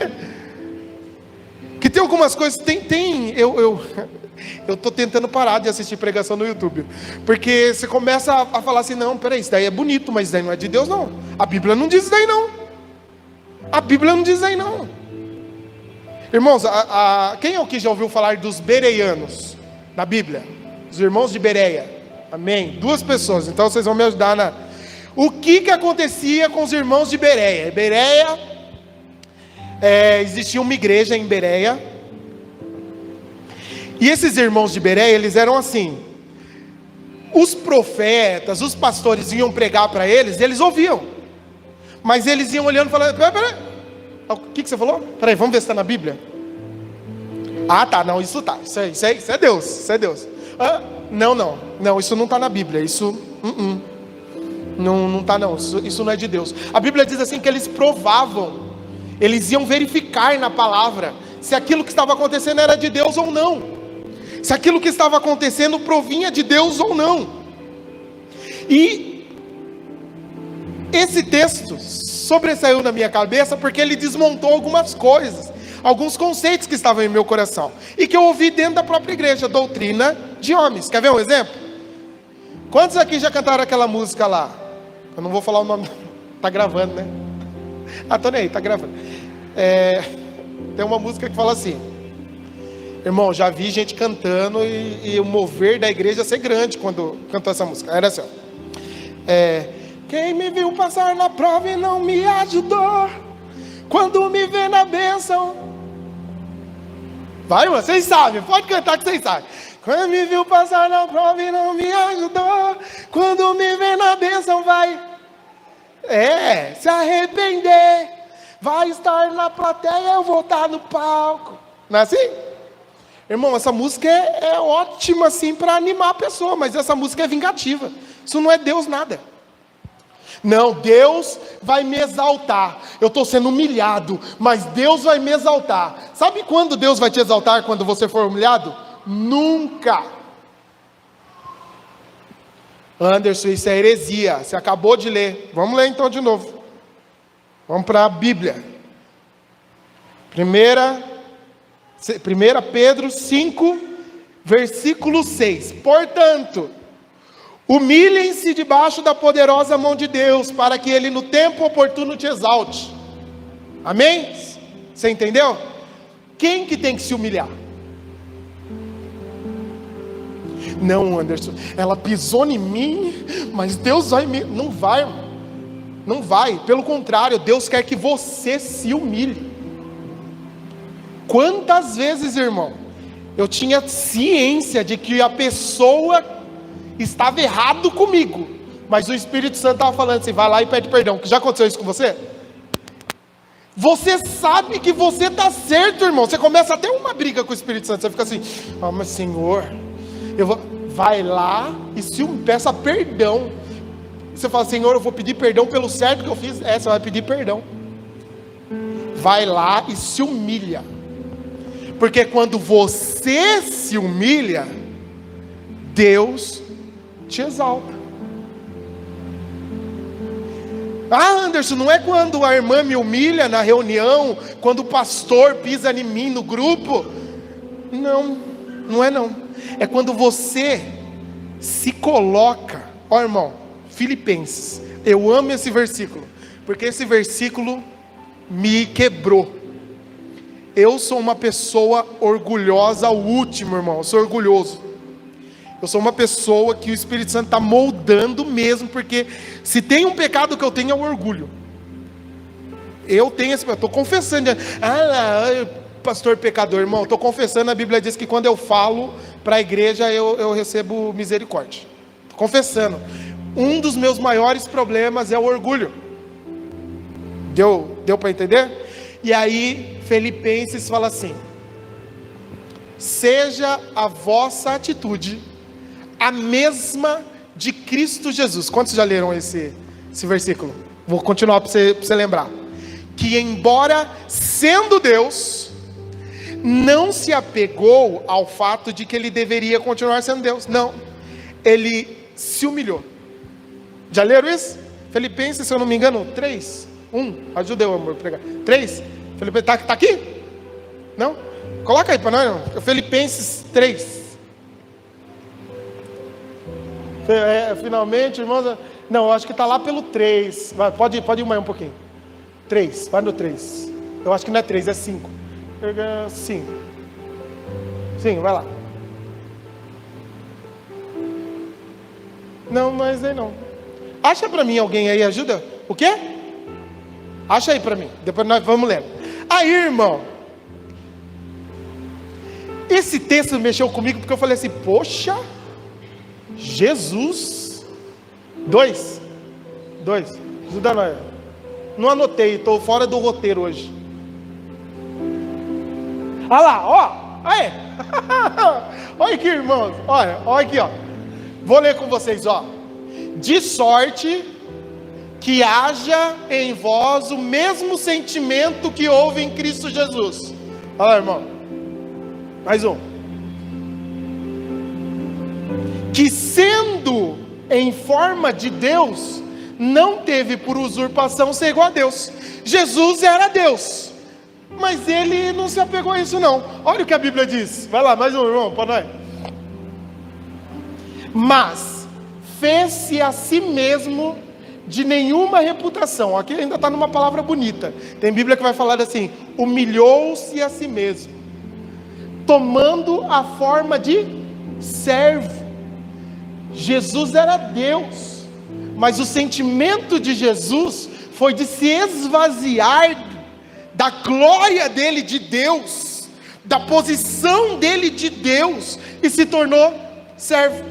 Que tem algumas coisas, eu estou tentando parar de assistir pregação no YouTube, porque você começa a falar assim, não, peraí, isso daí é bonito, mas isso daí não é de Deus não, a Bíblia não diz isso daí não, a Bíblia não diz isso daí não. Irmãos, quem é o que já ouviu falar dos bereianos na Bíblia? Os irmãos de Bereia, amém? 2 pessoas, então vocês vão me ajudar o que acontecia com os irmãos de Bereia? Bereia, existia uma igreja em Bereia, e esses irmãos de Bereia, eles eram assim, os profetas, os pastores iam pregar para eles, eles ouviam, mas eles iam olhando e falando, peraí, o que você falou? Peraí, vamos ver se está na Bíblia. Ah, tá, não, isso tá, isso é Deus, isso é Deus. Ah, não, isso não está na Bíblia, isso não está não, isso não é de Deus. A Bíblia diz assim que eles provavam, eles iam verificar na palavra se aquilo que estava acontecendo era de Deus ou não, se aquilo que estava acontecendo provinha de Deus ou não. E esse texto sobressaiu na minha cabeça porque ele desmontou algumas coisas, alguns conceitos que estavam em meu coração e que eu ouvi dentro da própria igreja, doutrina de homens. Quer ver um exemplo? Quantos aqui já cantaram aquela música lá? Eu não vou falar o nome, tá gravando, né? Tô nem aí, tá gravando. Tem uma música que fala assim, irmão, já vi gente cantando e o mover da igreja ser grande quando cantou essa música. Era assim, quem me viu passar na prova e não me ajudou, quando me vê na bênção. Vai, irmão, vocês sabem, pode cantar que vocês sabem. Quando me viu passar na prova e não me ajudou, quando me vê na bênção vai se arrepender, vai estar na plateia, eu vou estar no palco. Não é assim? Irmão, essa música é ótima assim para animar a pessoa, mas essa música é vingativa. Isso não é Deus nada. Não, Deus vai me exaltar. Eu estou sendo humilhado, mas Deus vai me exaltar. Sabe quando Deus vai te exaltar? Quando você for humilhado? Nunca. Anderson, isso é heresia. Você acabou de ler. Vamos ler então de novo. Vamos para a Bíblia. 1 Pedro 5, versículo 6. Portanto, humilhem-se debaixo da poderosa mão de Deus, para que Ele no tempo oportuno te exalte. Amém? Você entendeu? Quem que tem que se humilhar? Não, Anderson, ela pisou em mim, mas Deus vai me... Não vai, irmão. Não vai, pelo contrário, Deus quer que você se humilhe. Quantas vezes, irmão, eu tinha ciência de que a pessoa estava errado comigo, mas o Espírito Santo estava falando assim, vai lá e pede perdão. Já aconteceu isso com você? Você sabe que você está certo, irmão. Você começa até uma briga com o Espírito Santo. Você fica assim, mas Senhor, vai lá e peça perdão. Você fala, Senhor, eu vou pedir perdão pelo certo que eu fiz. Você vai pedir perdão. Vai lá e se humilha. Porque quando você se humilha, Deus te exalta. Anderson, não é quando a irmã me humilha na reunião, quando o pastor pisa em mim no grupo. Não é não. É quando você se coloca. Ó, irmão, Filipenses, eu amo esse versículo, porque esse versículo me quebrou. Eu sou uma pessoa orgulhosa ao último, irmão. Eu sou orgulhoso. Eu sou uma pessoa que o Espírito Santo está moldando mesmo, porque se tem um pecado que eu tenho é o orgulho. Eu tenho esse, eu estou confessando. Pastor pecador, irmão, estou confessando. A Bíblia diz que quando eu falo para a igreja eu recebo misericórdia. Estou confessando. Um dos meus maiores problemas é o orgulho. Deu para entender? E aí Filipenses fala assim: seja a vossa atitude a mesma de Cristo Jesus. Quantos já leram esse esse versículo. Vou continuar para você lembrar. Que embora sendo Deus, não se apegou ao fato de que ele deveria continuar sendo Deus. Não, ele se humilhou. Já leram isso? Filipenses, se eu não me engano, 3, 1, ajuda eu, amor, a pregar. 3, Filipenses, tá aqui? Não? Coloca aí para nós, não. Filipenses 3. Finalmente, irmãos, não, acho que está lá pelo 3, pode ir mais um pouquinho. 3, vai no 3. Eu acho que não é 3, é 5. 5. Sim, vai lá. Não, mas aí não. Acha para mim alguém aí, ajuda? O quê? Acha aí para mim, depois nós vamos ler. Aí, irmão, esse texto mexeu comigo porque eu falei assim, poxa, Jesus, 2, ajuda nós. Não anotei, estou fora do roteiro hoje. Olha lá, ó, aí. Olha aqui, irmãos, olha aqui, ó. Vou ler com vocês, ó. De sorte que haja em vós o mesmo sentimento que houve em Cristo Jesus. Olha lá, irmão. Mais um. Que sendo em forma de Deus, não teve por usurpação ser igual a Deus. Jesus era Deus, mas ele não se apegou a isso não. Olha o que a Bíblia diz. Vai lá, mais um, irmão, para nós. Mas fez-se a si mesmo de nenhuma reputação. Aqui ainda está numa palavra bonita. Tem Bíblia que vai falar assim: humilhou-se a si mesmo, tomando a forma de servo. Jesus era Deus, mas o sentimento de Jesus foi de se esvaziar da glória dele de Deus, da posição dele de Deus, e se tornou servo.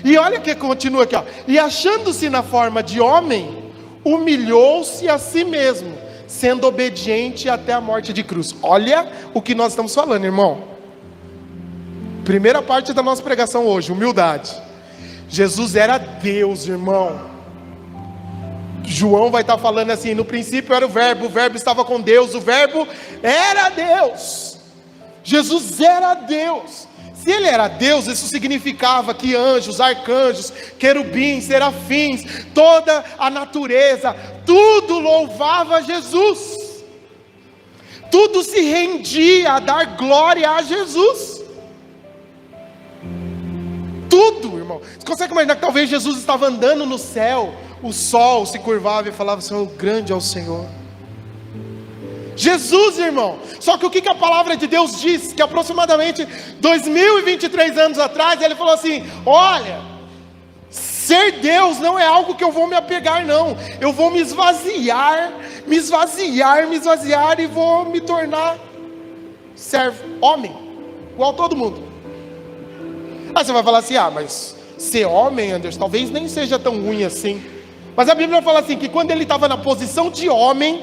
E olha que continua aqui, ó. E achando-se na forma de homem, humilhou-se a si mesmo, sendo obediente até a morte de cruz. Olha o que nós estamos falando, irmão. Primeira parte da nossa pregação hoje, humildade. Jesus era Deus, irmão. João vai estar falando assim: no princípio era o verbo estava com Deus, o verbo era Deus. Jesus era Deus. Se ele era Deus, isso significava que anjos, arcanjos, querubins, serafins, toda a natureza, tudo louvava Jesus, tudo se rendia a dar glória a Jesus. Tudo, irmão. Você consegue imaginar que talvez Jesus estava andando no céu, o sol se curvava e falava: Senhor, grande é o Senhor. Jesus, irmão. Só que o que a palavra de Deus diz? Que aproximadamente 2023 anos atrás, ele falou assim: olha, ser Deus não é algo que eu vou me apegar, não. Eu vou me esvaziar e vou me tornar servo, homem, igual todo mundo. Aí você vai falar assim: ah, mas ser homem, Anderson, talvez nem seja tão ruim assim. Mas a Bíblia fala assim, que quando ele estava na posição de homem,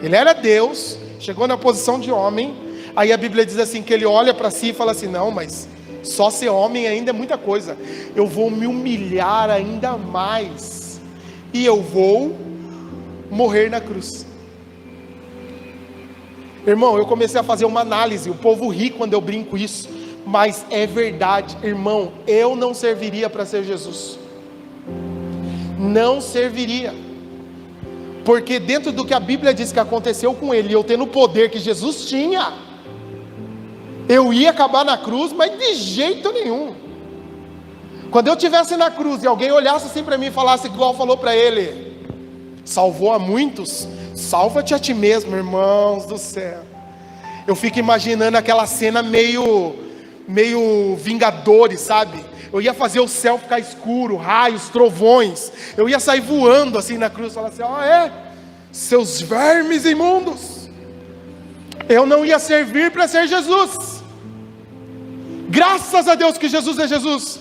ele era Deus, chegou na posição de homem, aí a Bíblia diz assim, que ele olha para si e fala assim: não, mas só ser homem ainda é muita coisa, eu vou me humilhar ainda mais, e eu vou morrer na cruz. Irmão, eu comecei a fazer uma análise, o povo ri quando eu brinco isso, mas é verdade, irmão, eu não serviria para ser Jesus, não serviria, porque dentro do que a Bíblia diz que aconteceu com ele, eu tendo o poder que Jesus tinha, eu ia acabar na cruz, mas de jeito nenhum. Quando eu estivesse na cruz e alguém olhasse assim para mim e falasse igual falou para ele: salvou a muitos, salva-te a ti mesmo, irmãos do céu. Eu fico imaginando aquela cena meio Vingadores, sabe? Eu ia fazer o céu ficar escuro, raios, trovões, eu ia sair voando assim na cruz, falar assim: seus vermes imundos. Eu não ia servir para ser Jesus. Graças a Deus que Jesus é Jesus.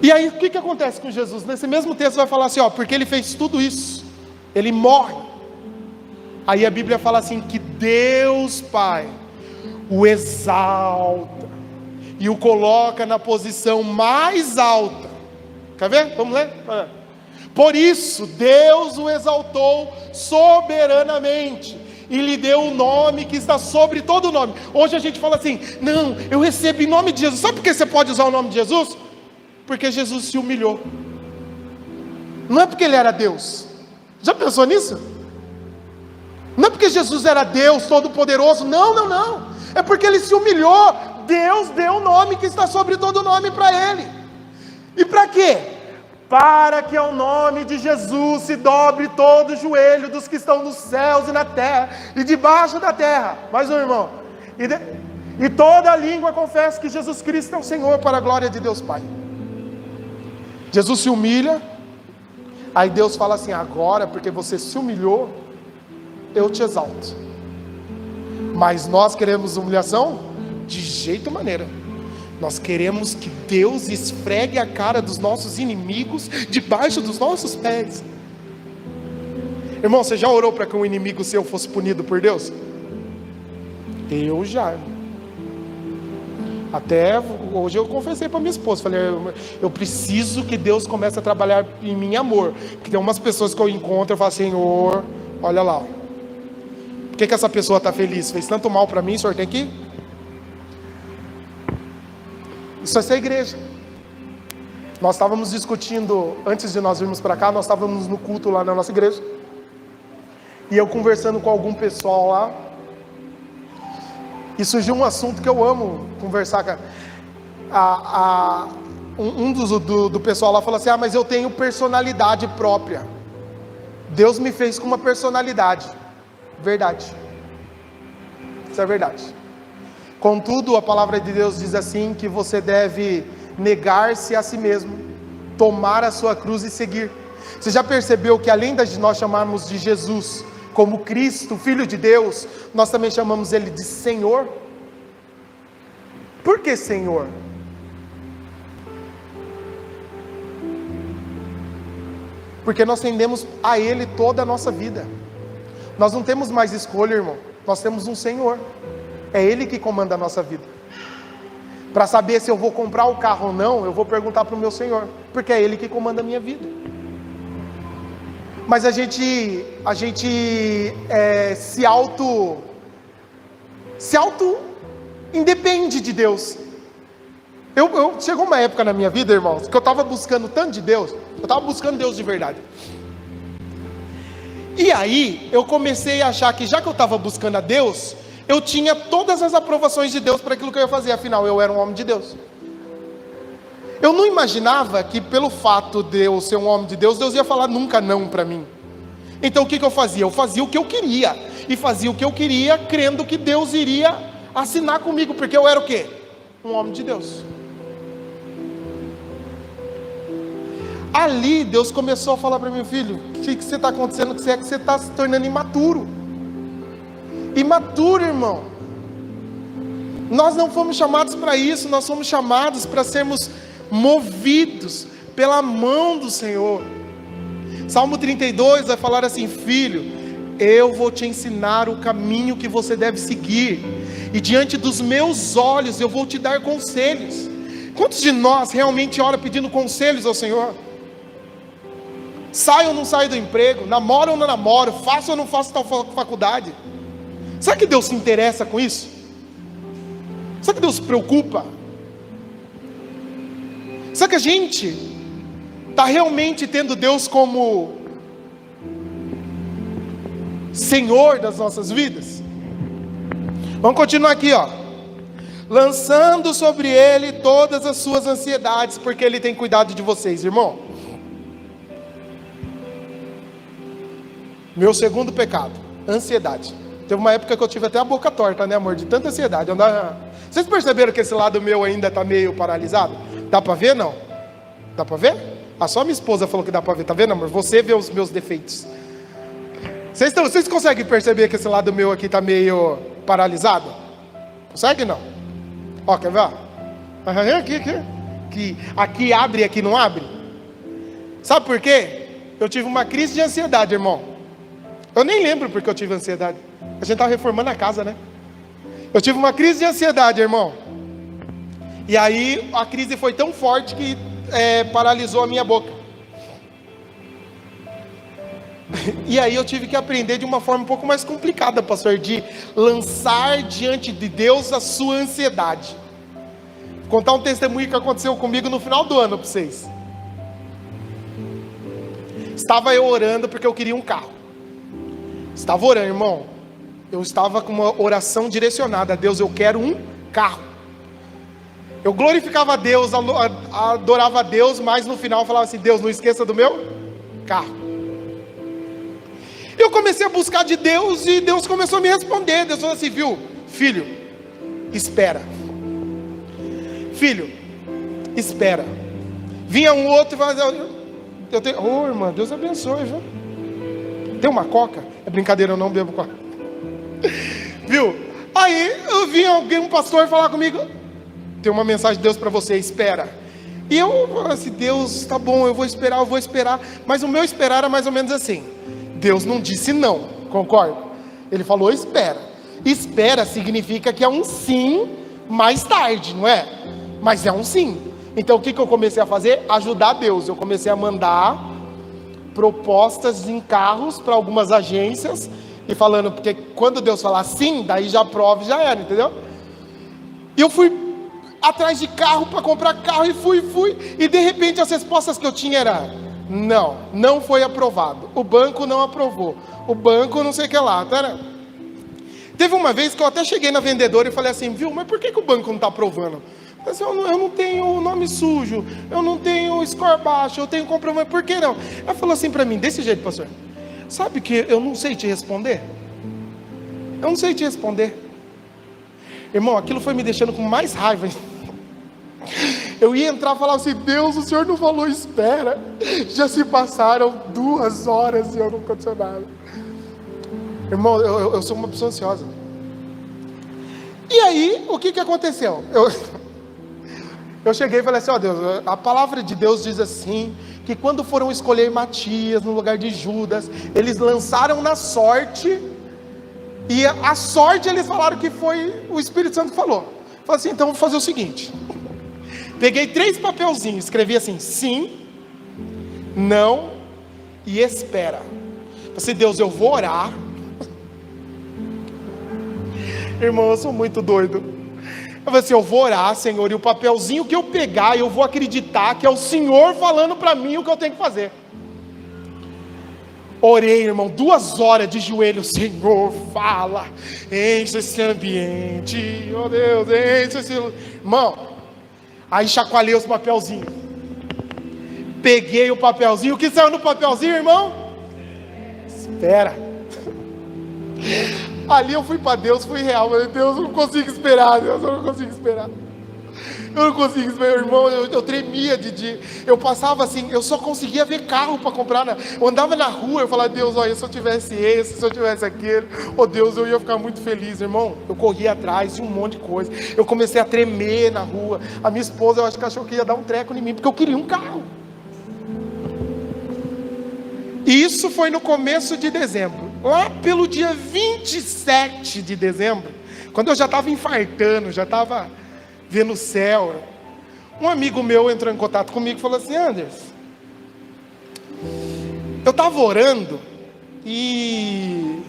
E aí o que acontece com Jesus? Nesse mesmo texto vai falar assim, porque ele fez tudo isso, ele morre. Aí a Bíblia fala assim, que Deus Pai o exalta e o coloca na posição mais alta. Quer ver? Vamos ler? Por isso, Deus o exaltou soberanamente e lhe deu o nome que está sobre todo nome. Hoje a gente fala assim: não, eu recebo em nome de Jesus. Sabe por que você pode usar o nome de Jesus? Porque Jesus se humilhou. Não é porque ele era Deus. Já pensou nisso? Não é porque Jesus era Deus Todo-Poderoso. Não, não, não. É porque ele se humilhou. Deus deu o nome que está sobre todo nome para ele. E para quê? Para que ao nome de Jesus se dobre todo o joelho dos que estão nos céus e na terra e debaixo da terra. Mais um, irmão. E toda a língua confesse que Jesus Cristo é o Senhor, para a glória de Deus Pai. Jesus se humilha. Aí Deus fala assim: agora, porque você se humilhou, eu te exalto. Mas nós queremos humilhação? De jeito maneira. Nós queremos que Deus esfregue a cara dos nossos inimigos debaixo dos nossos pés. Irmão, você já orou para que um inimigo seu fosse punido por Deus? Eu já. Até hoje eu confessei para minha esposa, falei: eu preciso que Deus comece a trabalhar em mim amor. Porque tem umas pessoas que eu encontro, eu falo: Senhor, olha lá, por que essa pessoa está feliz? Fez tanto mal para mim, o senhor tem que... Isso é ser igreja. Nós estávamos discutindo, antes de nós virmos para cá, nós estávamos no culto lá na nossa igreja, e eu conversando com algum pessoal lá, e surgiu um assunto que eu amo conversar com do pessoal lá falou assim: mas eu tenho personalidade própria. Deus me fez com uma personalidade. Verdade. Isso é verdade. Contudo, a palavra de Deus diz assim, que você deve negar-se a si mesmo, tomar a sua cruz e seguir. Você já percebeu que além de nós chamarmos de Jesus como Cristo, Filho de Deus, nós também chamamos Ele de Senhor? Por que Senhor? Porque nós tendemos a Ele toda a nossa vida. Nós não temos mais escolha, irmão. Nós temos um Senhor. É Ele que comanda a nossa vida. Para saber se eu vou comprar o carro ou não, eu vou perguntar para o meu Senhor, porque é Ele que comanda a minha vida. Mas a gente se auto independe de Deus. Chegou uma época na minha vida, irmãos, que eu estava buscando tanto de Deus, eu estava buscando Deus de verdade. E aí, eu comecei a achar que já que eu estava buscando a Deus, eu tinha todas as aprovações de Deus para aquilo que eu ia fazer, afinal eu era um homem de Deus. Eu não imaginava que pelo fato de eu ser um homem de Deus, Deus ia falar nunca não para mim. Então o que eu fazia? Eu fazia o que eu queria, e fazia o que eu queria, crendo que Deus iria assinar comigo, porque eu era o quê? Um homem de Deus. Ali Deus começou a falar para mim: filho, o que você está acontecendo? Que você está se tornando imaturo. Imaturo, irmão. Nós não fomos chamados para isso. Nós fomos chamados para sermos movidos pela mão do Senhor. Salmo 32 vai falar assim: filho, eu vou te ensinar o caminho que você deve seguir, e diante dos meus olhos eu vou te dar conselhos. Quantos de nós realmente ora pedindo conselhos ao Senhor? Saio ou não saio do emprego? Namoro ou não namoro? Faço ou não faço tal faculdade? Será que Deus se interessa com isso? Será que Deus se preocupa? Será que a gente está realmente tendo Deus como Senhor das nossas vidas? Vamos continuar aqui, ó. Lançando sobre Ele todas as suas ansiedades, porque Ele tem cuidado de vocês, irmão. Meu segundo pecado, ansiedade. Teve uma época que eu tive até a boca torta, né, amor? De tanta ansiedade. Vocês perceberam que esse lado meu ainda está meio paralisado? Dá para ver, não? Dá para ver? Só minha esposa falou que dá para ver. Tá vendo, amor? Você vê os meus defeitos. Vocês conseguem perceber que esse lado meu aqui está meio paralisado? Consegue, não? Ó, quer ver? Aqui abre e aqui não abre. Sabe por quê? Eu tive uma crise de ansiedade, irmão. Eu nem lembro porque eu tive ansiedade. A gente estava reformando a casa, né? Eu tive uma crise de ansiedade, irmão. E aí a crise foi tão forte que paralisou a minha boca. E aí eu tive que aprender de uma forma um pouco mais complicada, pastor, de lançar diante de Deus a sua ansiedade. Vou contar um testemunho que aconteceu comigo no final do ano para vocês. Estava eu orando porque eu queria um carro. Estava orando, irmão. Eu estava com uma oração direcionada a Deus, eu quero um carro. Eu glorificava a Deus, adorava a Deus, mas no final eu falava assim: Deus, não esqueça do meu carro. Eu comecei a buscar de Deus e Deus começou a me responder. Deus falou assim: viu, filho, espera. Filho, espera. Vinha um outro e falava: irmã, Deus abençoe, viu? Tem uma coca? É brincadeira, eu não bebo coca. Viu? Aí eu vi um pastor falar comigo: tem uma mensagem de Deus para você, espera. E eu falei assim: Deus, tá bom, eu vou esperar. Mas o meu esperar era mais ou menos assim: Deus não disse não, concorda? Ele falou espera. Espera significa que é um sim mais tarde, não é? Mas é um sim. Então o que eu comecei a fazer? Ajudar Deus. Eu comecei a mandar propostas em carros para algumas agências, e falando, porque quando Deus falar sim, daí já aprova e já era, entendeu? E eu fui atrás de carro para comprar carro, e fui, e de repente as respostas que eu tinha era: não foi aprovado, o banco não aprovou, o banco não sei o que lá, tá? Teve uma vez que eu até cheguei na vendedora e falei assim: viu, mas por que o banco não está aprovando? Eu disse: eu não tenho nome sujo, eu não tenho score baixo, eu tenho compromisso, por que não? Ela falou assim para mim, desse jeito: pastor, sabe que eu não sei te responder? Eu não sei te responder. Irmão, aquilo foi me deixando com mais raiva. Eu ia entrar e falar assim: Deus, o Senhor não falou espera. Já se passaram 2 horas e eu não aconteceu nada. Irmão, eu sou uma pessoa ansiosa. E aí, o que aconteceu? Eu cheguei e falei assim: ó Deus, a palavra de Deus diz assim, que quando foram escolher Matias no lugar de Judas, eles lançaram na sorte, e a sorte eles falaram que foi o Espírito Santo que falou. Falei assim: então vou fazer o seguinte. Peguei 3 papelzinhos, escrevi assim: sim, não e espera. Falei assim: Deus, eu vou orar. Irmão, eu sou muito doido. Eu falei assim: eu vou orar, Senhor, e o papelzinho que eu pegar, eu vou acreditar que é o Senhor falando para mim o que eu tenho que fazer. Orei, irmão, 2 horas de joelho: Senhor, fala, enche esse ambiente, oh Deus, enche esse... Irmão, aí chacoalhei os papelzinhos, peguei o papelzinho, o que saiu no papelzinho, irmão? Espera. Ali eu fui para Deus, fui real. Falei: Deus, eu não consigo esperar. Deus, eu não consigo esperar. Eu não consigo esperar, irmão. Eu tremia eu passava assim, eu só conseguia ver carro para comprar. Eu andava na rua, eu falava: Deus, olha, se eu tivesse esse, se eu tivesse aquele, oh Deus, eu ia ficar muito feliz, irmão. Eu corria atrás de um monte de coisa. Eu comecei a tremer na rua. A minha esposa, eu acho que achou que ia dar um treco em mim, porque eu queria um carro. E isso foi no começo de dezembro. Lá pelo dia 27 de dezembro, quando eu já estava infartando, já estava vendo o céu, um amigo meu entrou em contato comigo e falou assim: Anderson, eu estava orando e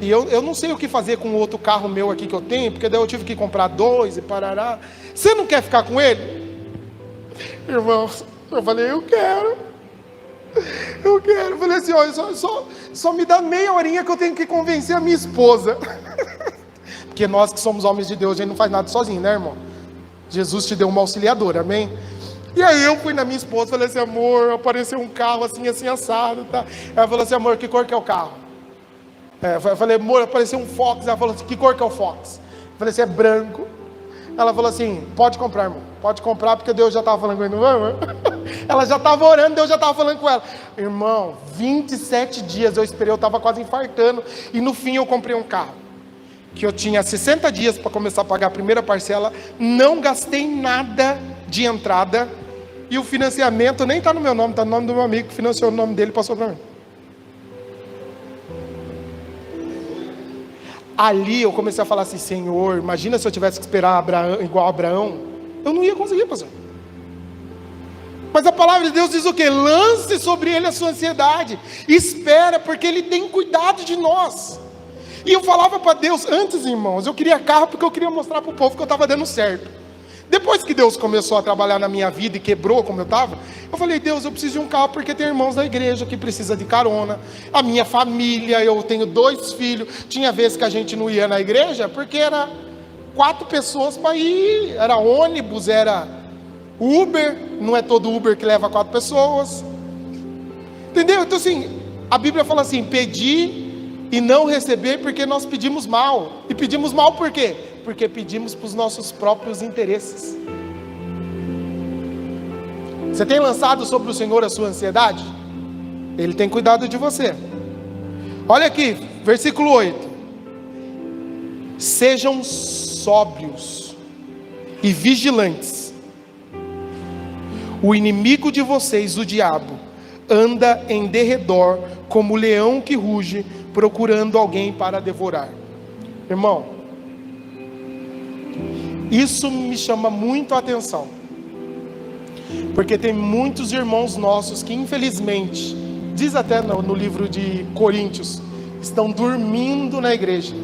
eu não sei o que fazer com o outro carro meu aqui que eu tenho, porque daí eu tive que comprar 2 e parará. Você não quer ficar com ele? Irmão, eu falei: eu quero. Eu falei assim: olha, só me dá meia horinha que eu tenho que convencer a minha esposa. Porque nós que somos homens de Deus, a gente não faz nada sozinho, né, irmão? Jesus te deu uma auxiliadora, amém? E aí eu fui na minha esposa, falei assim: amor, apareceu um carro assim, assim, assado, tá? Ela falou assim: amor, que cor que é o carro? Eu falei: amor, apareceu um Fox. Ela falou assim: que cor que é o Fox? Eu falei assim: é branco. Ela falou assim: pode comprar, irmão, pode comprar, porque Deus já estava falando com ele, não é, irmão? Ela já estava orando, Deus já estava falando com ela. Irmão, 27 dias eu esperei, eu estava quase infartando, e no fim eu comprei um carro, que eu tinha 60 dias para começar a pagar a primeira parcela, não gastei nada de entrada, e o financiamento nem está no meu nome, está no nome do meu amigo, que financiou o nome dele e passou para mim. Ali eu comecei a falar assim: Senhor, imagina se eu tivesse que esperar igual a Abraão, eu não ia conseguir, pastor. Mas a palavra de Deus diz o quê? Lance sobre ele a sua ansiedade. Espera, porque ele tem cuidado de nós. E eu falava para Deus, antes, irmãos, eu queria carro porque eu queria mostrar para o povo que eu estava dando certo. Depois que Deus começou a trabalhar na minha vida e quebrou como eu estava, eu falei, Deus, eu preciso de um carro porque tem irmãos da igreja que precisa de carona. A minha família, eu tenho 2 filhos. Tinha vezes que a gente não ia na igreja porque era 4 pessoas para ir. Era ônibus, era Uber. Não é todo Uber que leva 4 pessoas. Entendeu? Então assim, a Bíblia fala assim, pedir e não receber porque nós pedimos mal. E pedimos mal por quê? Porque pedimos para os nossos próprios interesses. Você tem lançado sobre o Senhor a sua ansiedade? Ele tem cuidado de você. Olha aqui, versículo 8. Sejam sóbrios e vigilantes. O inimigo de vocês, o diabo, anda em derredor como leão que ruge, procurando alguém para devorar. Irmão, isso me chama muito a atenção, porque tem muitos irmãos nossos que infelizmente, diz até no livro de Coríntios, estão dormindo na igreja,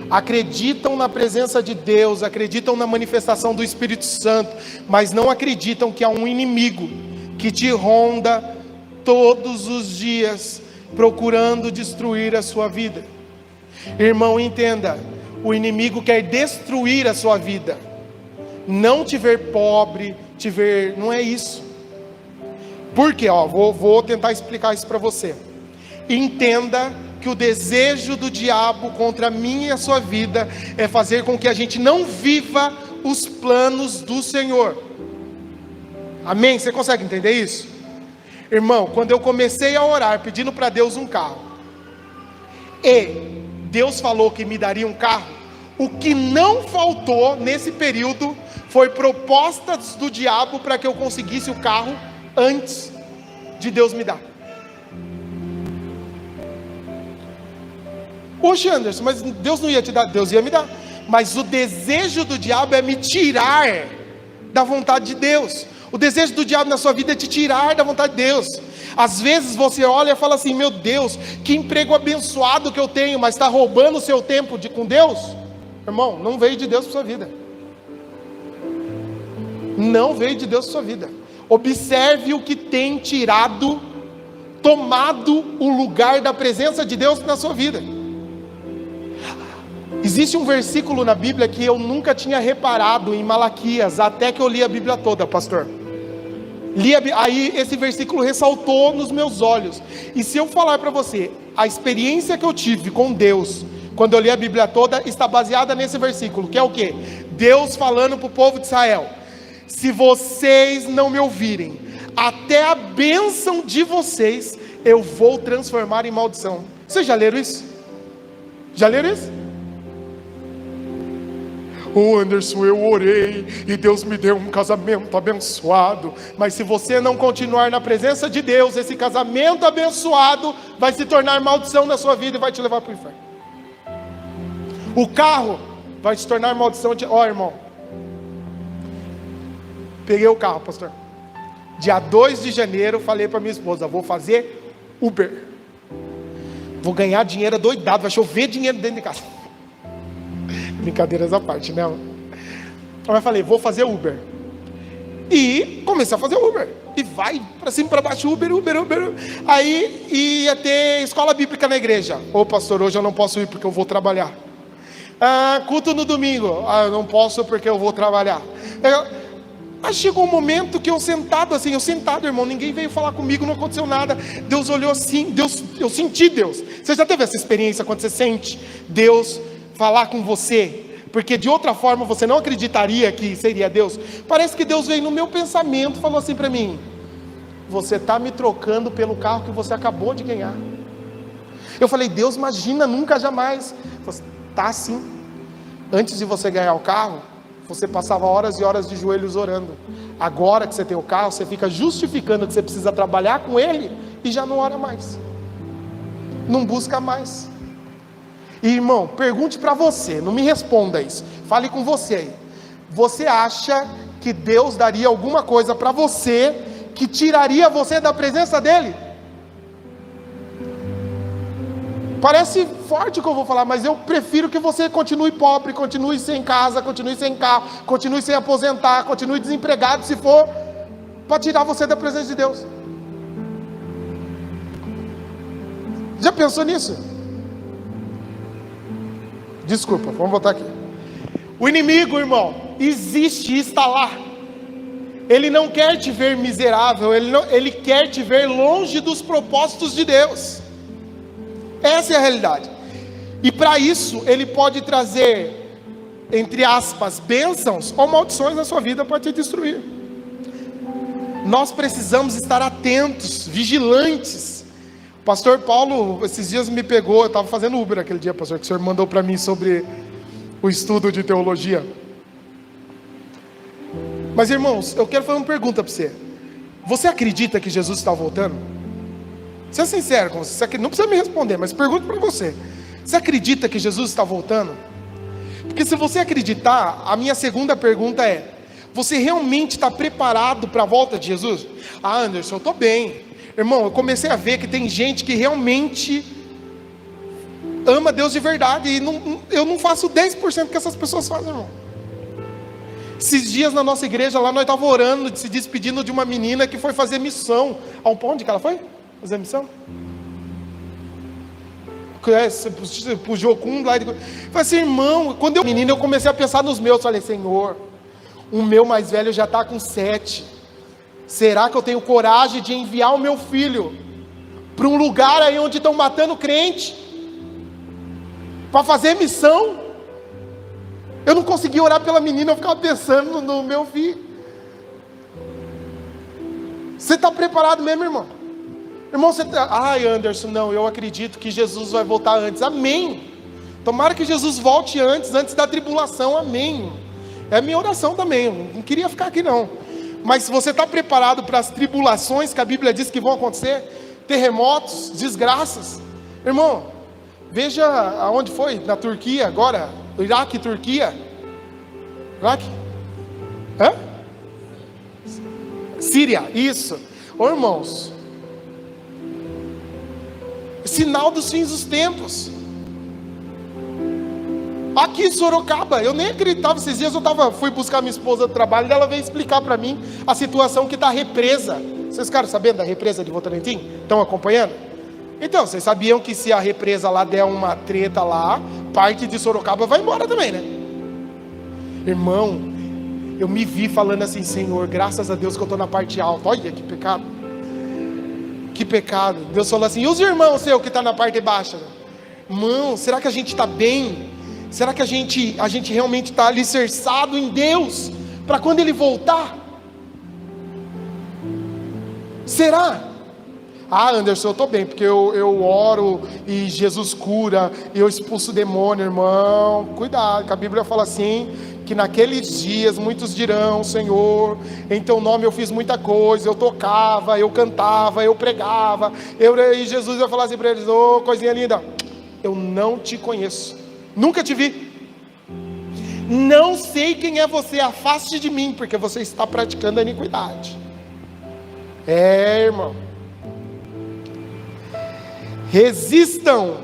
acreditam na presença de Deus, acreditam na manifestação do Espírito Santo, mas não acreditam que há um inimigo que te ronda todos os dias, procurando destruir a sua vida. Irmão, entenda, o inimigo quer destruir a sua vida, não te ver pobre, não é isso. Por quê? Vou tentar explicar isso para você. Entenda que o desejo do diabo contra a minha e a sua vida é fazer com que a gente não viva os planos do Senhor. Amém? Você consegue entender isso? Irmão, quando eu comecei a orar pedindo para Deus um carro, e Deus falou que me daria um carro, o que não faltou nesse período foi propostas do diabo para que eu conseguisse o carro antes de Deus me dar. Poxa, Anderson, mas Deus não ia te dar? Deus ia me dar. Mas o desejo do diabo é me tirar da vontade de Deus. O desejo do diabo na sua vida é te tirar da vontade de Deus. Às vezes você olha e fala assim, meu Deus, que emprego abençoado que eu tenho, mas está roubando o seu tempo com Deus? Irmão, não veio de Deus para sua vida. Não veio de Deus para sua vida. Observe o que tem tomado o lugar da presença de Deus na sua vida. Existe um versículo na Bíblia que eu nunca tinha reparado em Malaquias, até que eu li a Bíblia toda, pastor. Aí esse versículo ressaltou nos meus olhos. E se eu falar para você, a experiência que eu tive com Deus, quando eu li a Bíblia toda, está baseada nesse versículo, que é o quê? Deus falando para o povo de Israel: se vocês não me ouvirem, até a bênção de vocês, eu vou transformar em maldição. Vocês já leram isso? Já leram isso? Anderson, eu orei e Deus me deu um casamento abençoado, mas se você não continuar na presença de Deus, esse casamento abençoado vai se tornar maldição na sua vida e vai te levar para o inferno. O carro vai se tornar maldição. Irmão, peguei o carro, pastor, dia 2 de janeiro, falei para minha esposa, vou fazer Uber, vou ganhar dinheiro doidado, vai chover dinheiro dentro de casa. Brincadeiras à parte, né? Então eu falei, vou fazer Uber. E comecei a fazer Uber. E vai para cima e para baixo, Uber. Aí ia ter escola bíblica na igreja. Ô pastor, hoje eu não posso ir porque eu vou trabalhar. Culto no domingo. Eu não posso porque eu vou trabalhar. Aí chegou um momento que eu sentado, irmão, ninguém veio falar comigo, não aconteceu nada. Deus olhou assim, eu senti Deus. Você já teve essa experiência quando você sente Deus falar com você, porque de outra forma você não acreditaria que seria Deus? Parece que Deus veio no meu pensamento e falou assim para mim: você está me trocando pelo carro que você acabou de ganhar. Eu falei, Deus, imagina, nunca, jamais. Tá sim. Antes de você ganhar o carro, você passava horas e horas de joelhos orando. Agora que você tem o carro, você fica justificando que você precisa trabalhar com ele e já não ora mais, não busca mais. E, irmão, pergunte para você, não me responda isso, fale com você aí. Você acha que Deus daria alguma coisa para você que tiraria você da presença dele? Parece forte o que eu vou falar, mas eu prefiro que você continue pobre, continue sem casa, continue sem carro, continue sem aposentar, continue desempregado, se for para tirar você da presença de Deus. Já pensou nisso? Desculpa, vamos voltar aqui. O inimigo, irmão, existe e está lá. Ele não quer te ver miserável, ele quer te ver longe dos propósitos de Deus. Essa é a realidade. E para isso, ele pode trazer, entre aspas, bênçãos ou maldições na sua vida para te destruir. Nós precisamos estar atentos, vigilantes. O pastor Paulo, esses dias me pegou, eu estava fazendo Uber aquele dia, pastor, que o senhor mandou para mim sobre o estudo de teologia. Mas irmãos, eu quero fazer uma pergunta para você. Você acredita que Jesus está voltando? Seja sincero com você, não precisa me responder, mas pergunto para você. Você acredita que Jesus está voltando? Porque se você acreditar, a minha segunda pergunta é: você realmente está preparado para a volta de Jesus? Ah, Anderson, eu estou bem. Irmão, eu comecei a ver que tem gente que realmente ama Deus de verdade, e eu não faço 10% que essas pessoas fazem, irmão. Esses dias na nossa igreja lá, nós estávamos orando, se despedindo de uma menina que foi fazer missão. Onde que ela foi? Fazer missão? Pro Jocum lá. Falei assim, irmão, quando eu comecei a pensar nos meus. Falei, Senhor, o meu mais velho já está com 7. Será que eu tenho coragem de enviar o meu filho para um lugar aí onde estão matando crente, para fazer missão? Eu não conseguia orar pela menina, eu ficava pensando no meu filho. Você está preparado mesmo, irmão? Irmão, você está... Ai, Anderson, não, eu acredito que Jesus vai voltar antes. Amém. Tomara que Jesus volte antes da tribulação. Amém. É a minha oração também. Eu não queria ficar aqui não. Mas se você está preparado para as tribulações que a Bíblia diz que vão acontecer, terremotos, desgraças, irmão, veja aonde foi, na Turquia agora, Iraque, Turquia. Iraque? Hã? Síria, isso. Ô irmãos, sinal dos fins dos tempos. Aqui em Sorocaba, eu nem acreditava. Esses dias fui buscar minha esposa do trabalho, e ela veio explicar para mim a situação que está a represa. Vocês ficaram sabendo da represa de Votorantim? Estão acompanhando? Então, vocês sabiam que se a represa lá der uma treta lá, parte de Sorocaba vai embora também, né? Irmão, eu me vi falando assim, Senhor, graças a Deus que eu estou na parte alta. Olha que pecado. Que pecado. Deus falou assim, e os irmãos seus que estão na parte baixa? Irmão, será que a gente está bem? Será que a gente realmente está alicerçado em Deus, para quando Ele voltar? Será? Ah, Anderson, eu estou bem, porque eu oro, e Jesus cura, e eu expulso o demônio, irmão. Cuidado, que a Bíblia fala assim, que naqueles dias muitos dirão, Senhor, em teu nome eu fiz muita coisa, eu tocava, eu cantava, eu pregava, e Jesus vai falar assim para eles, ô coisinha linda, eu não te conheço. Nunca te vi. Não sei quem é você. Afaste de mim, porque você está praticando a iniquidade. Irmão, resistam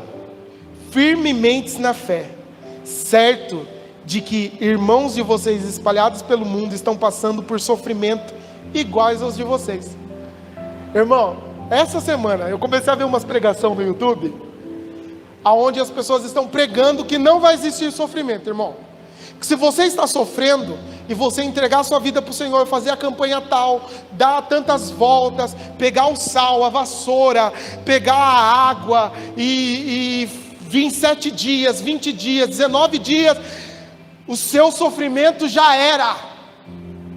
firmemente na fé, certo de que irmãos de vocês espalhados pelo mundo estão passando por sofrimento iguais aos de vocês. Irmão, essa semana eu comecei a ver umas pregações no YouTube, aonde as pessoas estão pregando que não vai existir sofrimento, irmão. Que se você está sofrendo e você entregar a sua vida para o Senhor, fazer a campanha tal, dar tantas voltas, pegar o sal, a vassoura, pegar a água e vir 7 dias, 20 dias, 19 dias, o seu sofrimento já era.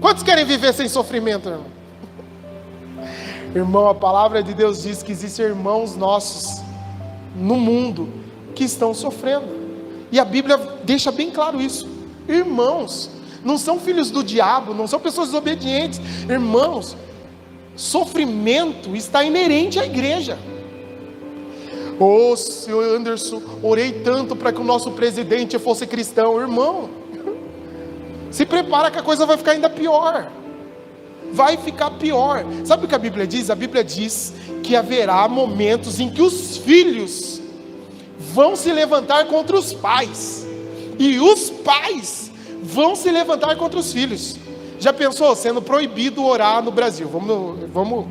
Quantos querem viver sem sofrimento, irmão? Irmão, a palavra de Deus diz que existem irmãos nossos no mundo que estão sofrendo, e a Bíblia deixa bem claro isso. Irmãos, não são filhos do diabo, não são pessoas desobedientes. Irmãos, sofrimento está inerente à igreja. Senhor Anderson, orei tanto para que o nosso presidente fosse cristão. Irmão, Se prepara que a coisa vai ficar ainda pior. Vai ficar pior. Sabe o que a Bíblia diz? A Bíblia diz que haverá momentos em que os filhos vão se levantar contra os pais, e os pais vão se levantar contra os filhos. Já pensou? Sendo proibido orar no Brasil. Vamos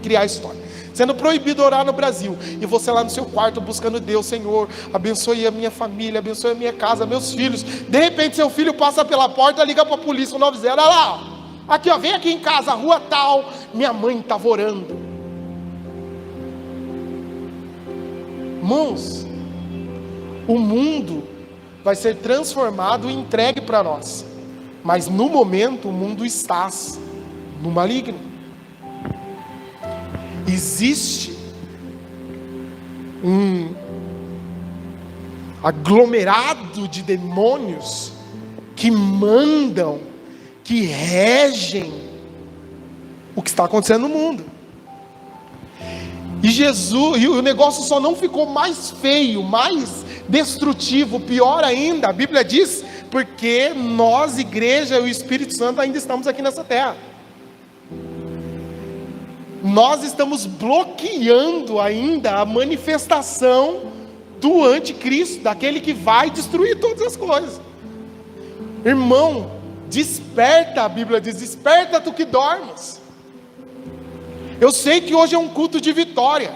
criar a história. Sendo proibido orar no Brasil, e você lá no seu quarto buscando Deus: Senhor, abençoe a minha família, abençoe a minha casa, meus filhos. De repente seu filho passa pela porta, liga para a polícia 190, olha lá, aqui ó, vem aqui em casa, rua tal, minha mãe estava orando. Irmãos, o mundo vai ser transformado e entregue para nós, mas no momento o mundo está no maligno. Existe um aglomerado de demônios que mandam, que regem o que está acontecendo no mundo. E o negócio só não ficou mais feio, mais destrutivo, pior ainda. A Bíblia diz, porque nós, igreja e o Espírito Santo, ainda estamos aqui nessa terra. Nós estamos bloqueando ainda a manifestação do anticristo, daquele que vai destruir todas as coisas. Irmão, desperta, a Bíblia diz: desperta tu que dormes. Eu sei que hoje é um culto de vitória,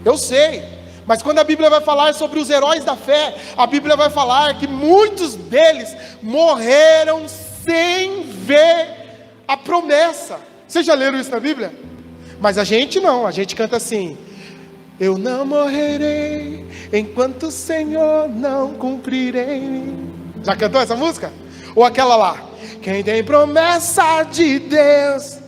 eu sei, mas quando a Bíblia vai falar sobre os heróis da fé, a Bíblia vai falar que muitos deles morreram sem ver a promessa. Vocês já leram isso na Bíblia? Mas a gente não, a gente canta assim: eu não morrerei enquanto o Senhor não cumprirei. Já cantou essa música? Ou aquela lá: quem tem promessa de Deus,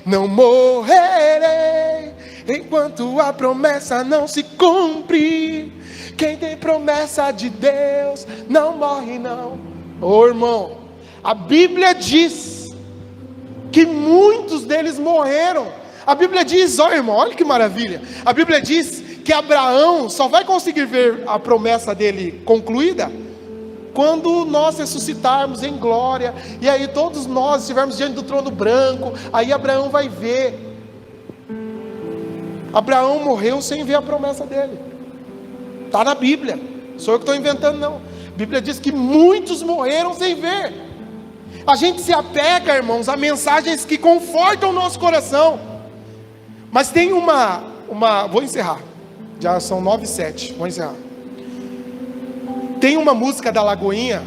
não morrerei enquanto a promessa não se cumprir. Quem tem promessa de Deus não morre não. Ô irmão, a Bíblia diz que muitos deles morreram. A Bíblia diz, ó irmão, olha que maravilha, a Bíblia diz que Abraão só vai conseguir ver a promessa dele concluída quando nós ressuscitarmos em glória, e aí todos nós estivermos diante do trono branco, aí Abraão vai ver. Abraão morreu sem ver a promessa dele, está na Bíblia, sou eu que estou inventando não. A Bíblia diz que muitos morreram sem ver. A gente se apega, irmãos, a mensagens que confortam o nosso coração, mas tem vou encerrar, já são 9h07, vou encerrar. Tem uma música da Lagoinha,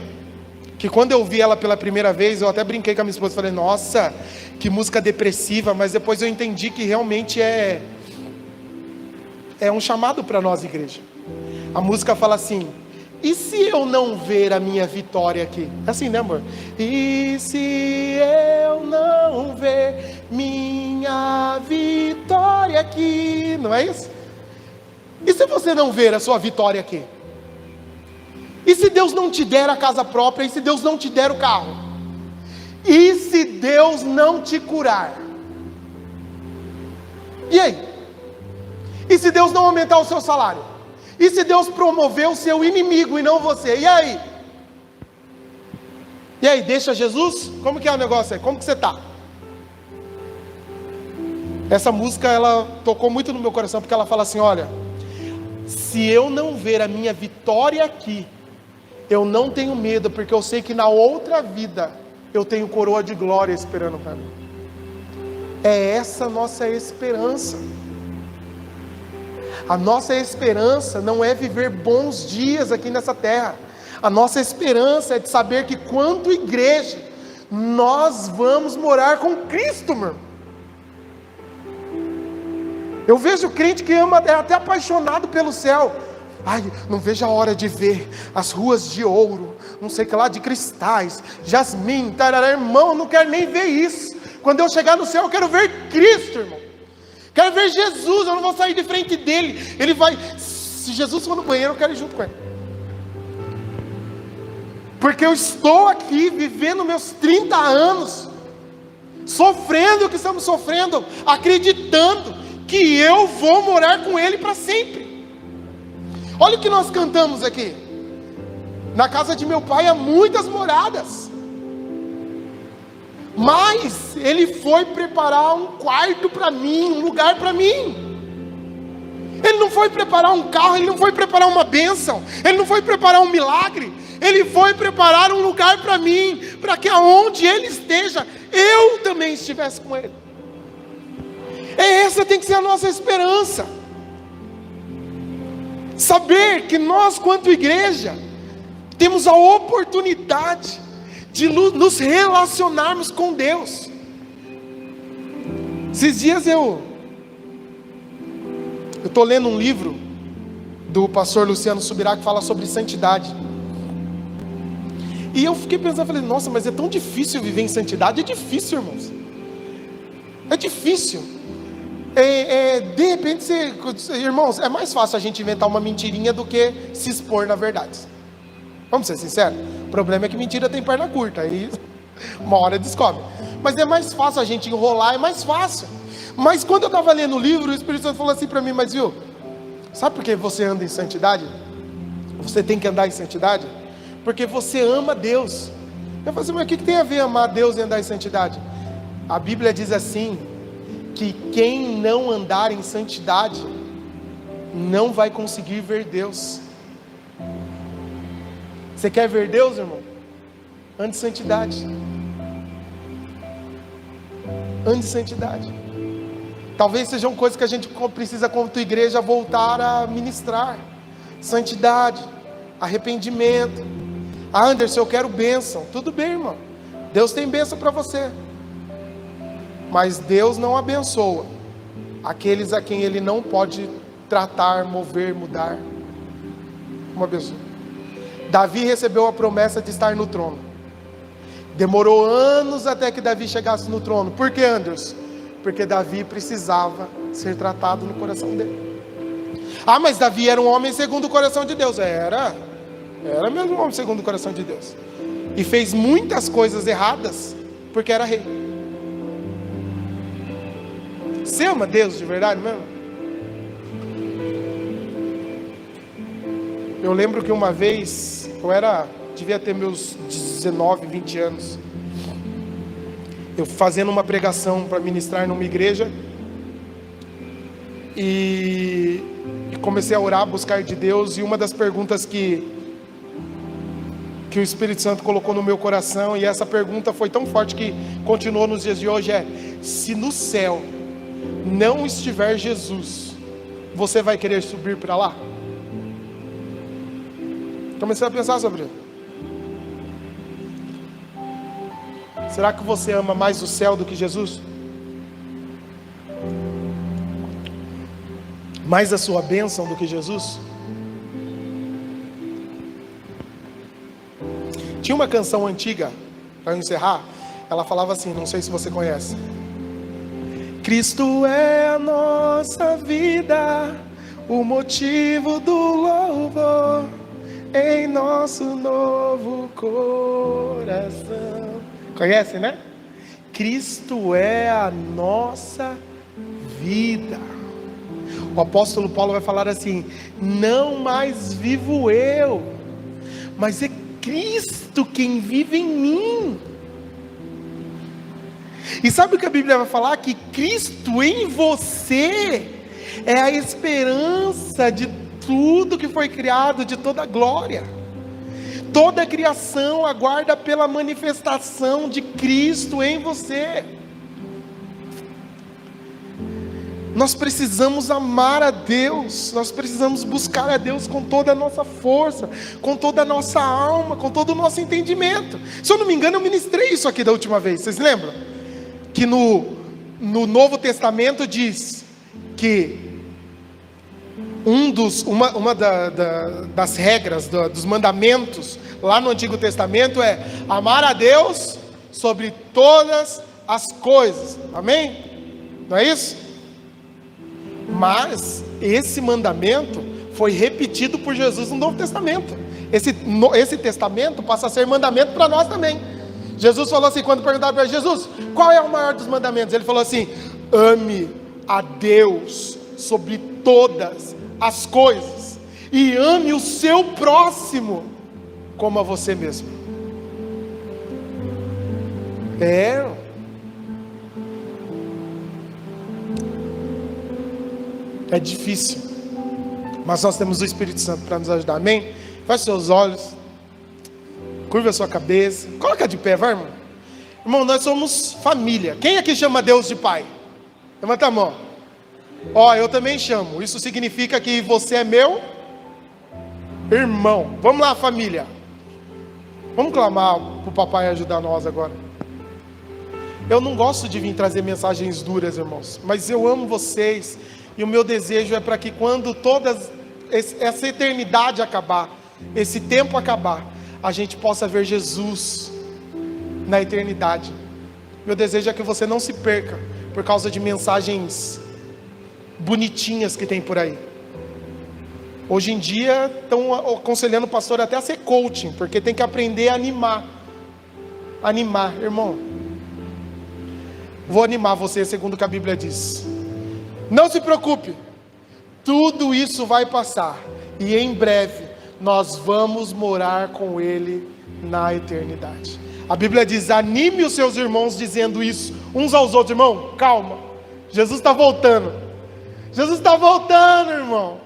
que quando eu vi ela pela primeira vez, eu até brinquei com a minha esposa, falei: nossa, que música depressiva, mas depois eu entendi que realmente é um chamado para nós, igreja. A música fala assim: e se eu não ver a minha vitória aqui? É assim, né amor? E se eu não ver minha vitória aqui? Não é isso? E se você não ver a sua vitória aqui? E se Deus não te der a casa própria? E se Deus não te der o carro? E se Deus não te curar? E aí? E se Deus não aumentar o seu salário? E se Deus promover o seu inimigo e não você? E aí? E aí, deixa Jesus? Como que é o negócio aí? Como que você está? Essa música, ela tocou muito no meu coração, porque ela fala assim: olha, se eu não ver a minha vitória aqui, eu não tenho medo, porque eu sei que na outra vida eu tenho coroa de glória esperando para mim. É essa a nossa esperança. A nossa esperança não é viver bons dias aqui nessa terra. A nossa esperança é de saber que, quanto igreja, nós vamos morar com Cristo, meu irmão. Eu vejo crente que ama, é até apaixonado pelo céu. Ai, não vejo a hora de ver as ruas de ouro, não sei o que lá, de cristais, jasmim, tarará. Irmão, eu não quero nem ver isso. Quando eu chegar no céu, eu quero ver Cristo, irmão. Quero ver Jesus, eu não vou sair de frente dele. Ele vai, se Jesus for no banheiro, eu quero ir junto com ele. Porque eu estou aqui vivendo meus 30 anos, sofrendo o que estamos sofrendo, acreditando que eu vou morar com ele para sempre. Olha o que nós cantamos aqui: Na casa de meu pai há muitas moradas. Mas Ele foi preparar um quarto para mim, um lugar para mim. Ele não foi preparar um carro, Ele não foi preparar uma bênção, Ele não foi preparar um milagre. Ele foi preparar um lugar para mim, para que aonde Ele esteja, eu também estivesse com Ele. Essa tem que ser a nossa esperança. Saber que nós, quanto igreja, temos a oportunidade de nos relacionarmos com Deus. Esses dias eu estou lendo um livro do pastor Luciano Subirá que fala sobre santidade. E eu fiquei pensando, falei, nossa, mas é tão difícil viver em santidade. É difícil, irmãos. É difícil. De repente, irmãos, é mais fácil a gente inventar uma mentirinha do que se expor na verdade. Vamos ser sinceros? O problema é que mentira tem perna curta, aí uma hora descobre. Mas é mais fácil a gente enrolar, é mais fácil. Mas quando eu estava lendo o livro, o Espírito Santo falou assim para mim, mas viu, sabe por que você anda em santidade? Você tem que andar em santidade? Porque você ama Deus. Eu falei assim, mas o que tem a ver amar Deus e andar em santidade? A Bíblia diz assim, que quem não andar em santidade, não vai conseguir ver Deus. Você quer ver Deus, irmão? Ande em santidade. Ande em santidade. Talvez sejam coisas que a gente precisa, como tua igreja, voltar a ministrar. Santidade, arrependimento. Anderson, eu quero bênção. Tudo bem, irmão. Deus tem bênção para você. Mas Deus não abençoa aqueles a quem Ele não pode tratar, mover, mudar. Uma pessoa. Davi recebeu a promessa de estar no trono. Demorou anos até que Davi chegasse no trono. Por que, Anderson? Porque Davi precisava ser tratado no coração dele. Ah, mas Davi era um homem segundo o coração de Deus. Era mesmo um homem segundo o coração de Deus. E fez muitas coisas erradas, porque era rei. Você ama Deus de verdade mesmo? Eu lembro que uma vez, devia ter meus 19, 20 anos, eu fazendo uma pregação para ministrar numa igreja, e comecei a orar, buscar de Deus, e uma das perguntas que o Espírito Santo colocou no meu coração, e essa pergunta foi tão forte que continuou nos dias de hoje, se no céu não estiver Jesus, você vai querer subir para lá? Comecei a pensar sobre isso. Será que você ama mais o céu do que Jesus? Mais a sua bênção do que Jesus? Tinha uma canção antiga, para encerrar, ela falava assim, não sei se você conhece. Cristo é a nossa vida, o motivo do louvor em nosso novo coração. Conhece, né? Cristo é a nossa vida. O apóstolo Paulo vai falar assim, não mais vivo eu, mas é Cristo quem vive em mim. E sabe o que a Bíblia vai falar? Que Cristo em você é a esperança de tudo que foi criado, de toda a glória. Toda a criação aguarda pela manifestação de Cristo em você. Nós precisamos amar a Deus, nós precisamos buscar a Deus com toda a nossa força, com toda a nossa alma, com todo o nosso entendimento. Se eu não me engano, eu ministrei isso aqui da última vez, vocês lembram? Que no Novo Testamento diz que uma das regras, dos mandamentos lá no Antigo Testamento é amar a Deus sobre todas as coisas, amém? Não é isso? Mas esse mandamento foi repetido por Jesus no Novo Testamento. Esse testamento passa a ser mandamento para nós também. Jesus falou assim, quando perguntaram para Jesus, qual é o maior dos mandamentos? Ele falou assim, ame a Deus sobre todas as coisas, e ame o seu próximo como a você mesmo. É difícil, mas nós temos o Espírito Santo para nos ajudar, amém? Feche seus olhos, curva a sua cabeça, coloca de pé, vai, irmão. Irmão, nós somos família. Quem aqui chama Deus de Pai? Levanta a mão. Ó, eu também chamo. Isso significa que você é meu irmão. Vamos lá, família. Vamos clamar para o papai ajudar nós agora. Eu não gosto de vir trazer mensagens duras, irmãos, mas eu amo vocês. E o meu desejo é para que quando toda essa eternidade acabar, esse tempo acabar, a gente possa ver Jesus na eternidade. Meu desejo é que você não se perca por causa de mensagens bonitinhas que tem por aí. Hoje em dia estão aconselhando o pastor até a ser coaching, porque tem que aprender a animar. Irmão, vou animar você segundo o que a Bíblia diz. Não se preocupe, tudo isso vai passar, e em breve nós vamos morar com Ele na eternidade. A Bíblia diz: anime os seus irmãos dizendo isso uns aos outros. Irmão, calma, Jesus está voltando. Jesus está voltando, irmão.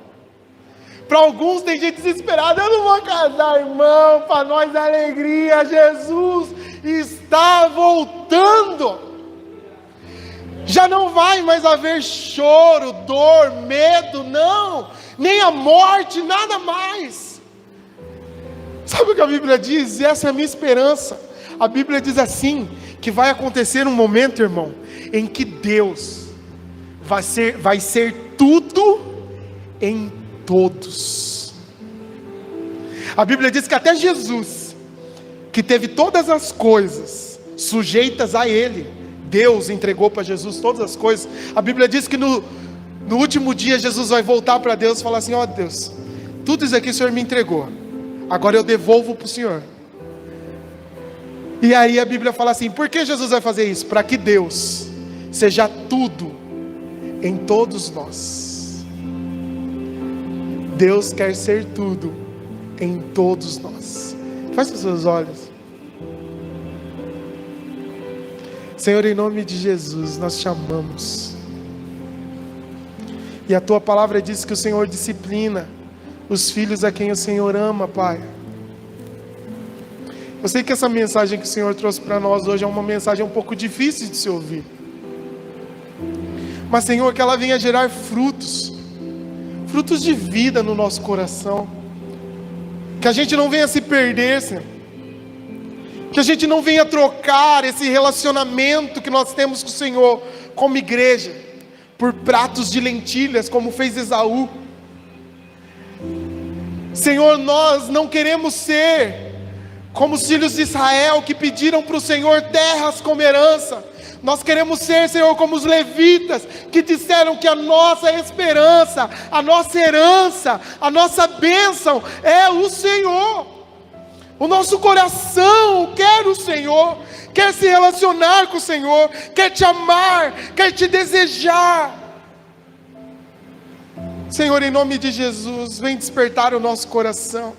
Para alguns tem gente desesperada: eu não vou casar, irmão. Para nós é alegria, Jesus está voltando. Já não vai mais haver choro, dor, medo, não, nem a morte, nada mais. Sabe o que a Bíblia diz? E essa é a minha esperança. A Bíblia diz assim, que vai acontecer um momento, irmão, em que Deus vai ser tudo em todos. A Bíblia diz que até Jesus, que teve todas as coisas sujeitas a Ele, Deus entregou para Jesus todas as coisas. A Bíblia diz que no último dia Jesus vai voltar para Deus e falar assim: ó Deus, tudo isso aqui o Senhor me entregou, agora eu devolvo para o Senhor. E aí a Bíblia fala assim: por que Jesus vai fazer isso? Para que Deus seja tudo em todos nós. Deus quer ser tudo em todos nós. Feche os seus olhos. Senhor, em nome de Jesus, nós te amamos. E a tua palavra diz que o Senhor disciplina os filhos a quem o Senhor ama, Pai. Eu sei que essa mensagem que o Senhor trouxe para nós hoje é uma mensagem um pouco difícil de se ouvir. Mas, Senhor, que ela venha gerar frutos de vida no nosso coração. Que a gente não venha se perder, Senhor. Que a gente não venha trocar esse relacionamento que nós temos com o Senhor como igreja por pratos de lentilhas, como fez Esaú. Senhor, nós não queremos ser como os filhos de Israel que pediram para o Senhor terras como herança. Nós queremos ser, Senhor, como os levitas que disseram que a nossa esperança, a nossa herança, a nossa bênção é o Senhor. O nosso coração quer o Senhor, quer se relacionar com o Senhor, quer te amar, quer te desejar. Senhor, em nome de Jesus, vem despertar o nosso coração.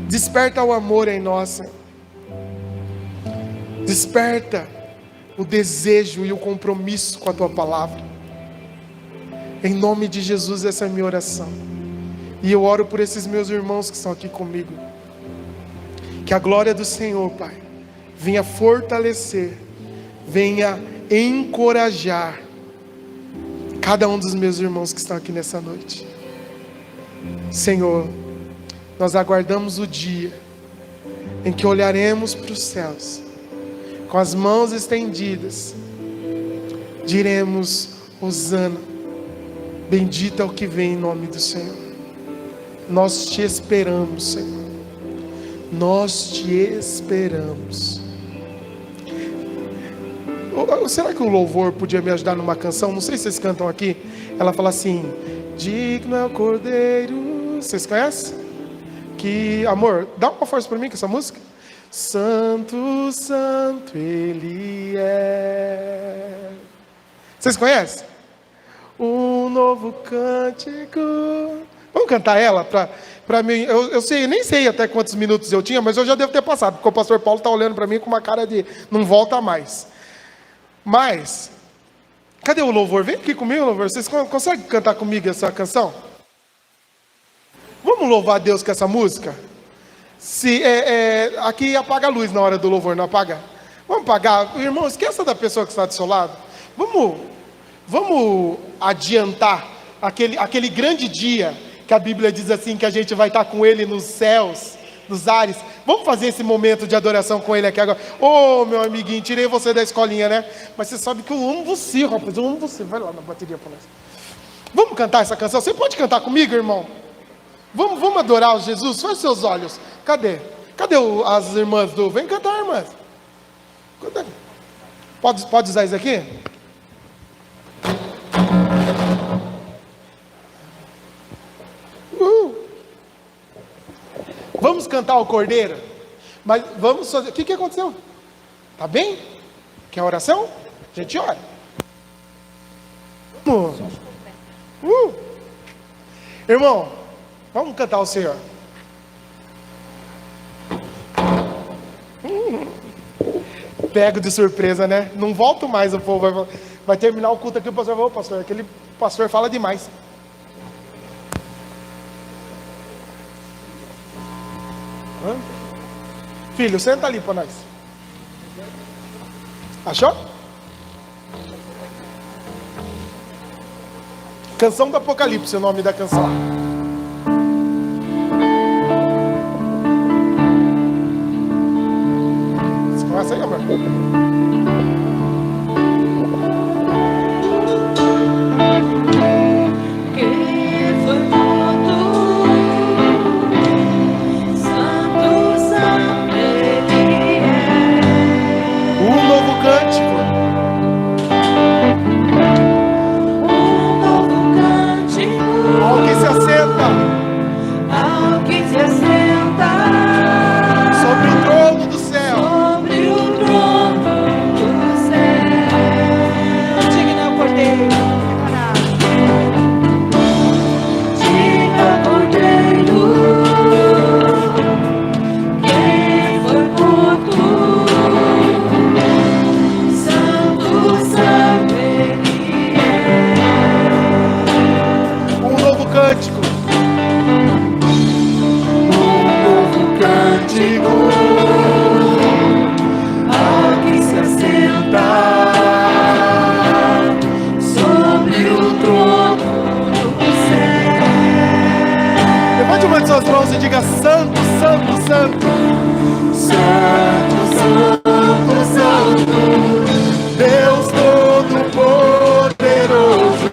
Desperta o amor em nós, Senhor. Desperta o desejo e o compromisso com a tua palavra. Em nome de Jesus, essa é a minha oração. E eu oro por esses meus irmãos que estão aqui comigo. Que a glória do Senhor, Pai, venha fortalecer, venha encorajar cada um dos meus irmãos que estão aqui nessa noite. Senhor, nós aguardamos o dia em que olharemos para os céus, com as mãos estendidas, diremos: Hosana, bendito é o que vem em nome do Senhor. Nós te esperamos, Senhor. Nós te esperamos. Será que o louvor podia me ajudar numa canção? Não sei se vocês cantam aqui. Ela fala assim: digno é o Cordeiro. Vocês conhecem? Que, amor, dá uma força para mim com essa música. Santo, santo Ele é. Vocês conhecem? Um novo cântico Vamos cantar ela para mim? Eu sei, nem sei até quantos minutos eu tinha, mas eu já devo ter passado, porque o pastor Paulo está olhando para mim com uma cara de não volta mais. Mas, cadê o louvor? Vem aqui comigo, louvor. Vocês conseguem cantar comigo essa canção? Vamos louvar a Deus com essa música? Aqui apaga a luz na hora do louvor, não apaga? Vamos apagar. Irmão, esqueça da pessoa que está do seu lado. Vamos adiantar aquele grande dia que a Bíblia diz assim, que a gente vai estar com Ele nos céus, nos ares. Vamos fazer esse momento de adoração com Ele aqui agora. Ô, meu amiguinho, tirei você da escolinha, né? Mas você sabe que eu amo você, rapaz, eu amo você. Vai lá na bateria para nós. Vamos cantar essa canção? Você pode cantar comigo, irmão? Vamos adorar o Jesus? Feche seus olhos. Cadê? Cadê as irmãs do... Vem cantar, irmãs. Pode usar isso aqui? Vamos cantar o Cordeiro? Mas vamos fazer... O que aconteceu? Tá bem? Quer oração? A gente ora. Irmão, vamos cantar o Senhor. Pego de surpresa, né? Não volto mais, o povo vai terminar o culto aqui, o pastor vai, pastor, aquele pastor fala demais. Filho, senta ali para nós. Achou? Canção do Apocalipse, o nome da canção. Você começa aí, amor? Suas mãos e diga: Santo, Santo, Santo, Santo, Santo, Santo, Deus Todo-Poderoso,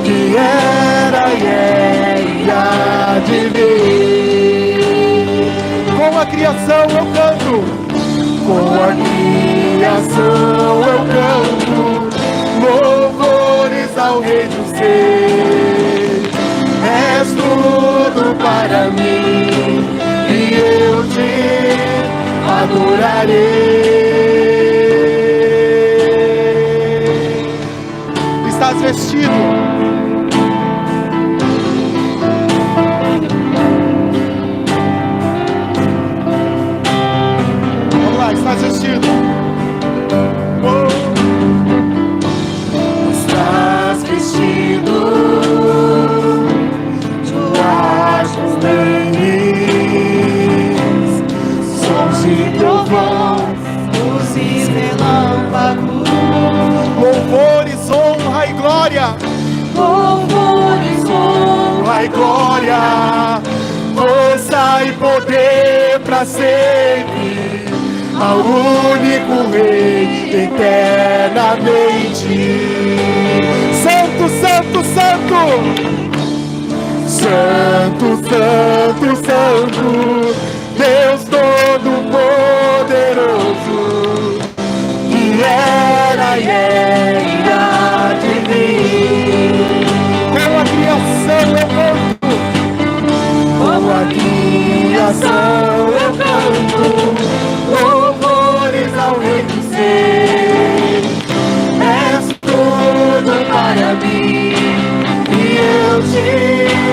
que era e há de vir. Com a criação eu canto, com a criação eu canto, louvores ao Rei dos Reis. És tudo para mim, e eu te adorarei. Estás vestido. Vamos lá, estás vestido. Estás vestido. Luzes, relâmpagos, louvores, honra e glória, louvores, honra e glória, força e poder para sempre, ao único Rei eternamente. Santo, Santo, Santo, Santo, Santo, Santo, Deus Todo-Poderoso, que era e há de vir. Com a criação eu canto, com a criação eu canto, louvores ao Rei dos Reis. És tudo para mim, e eu te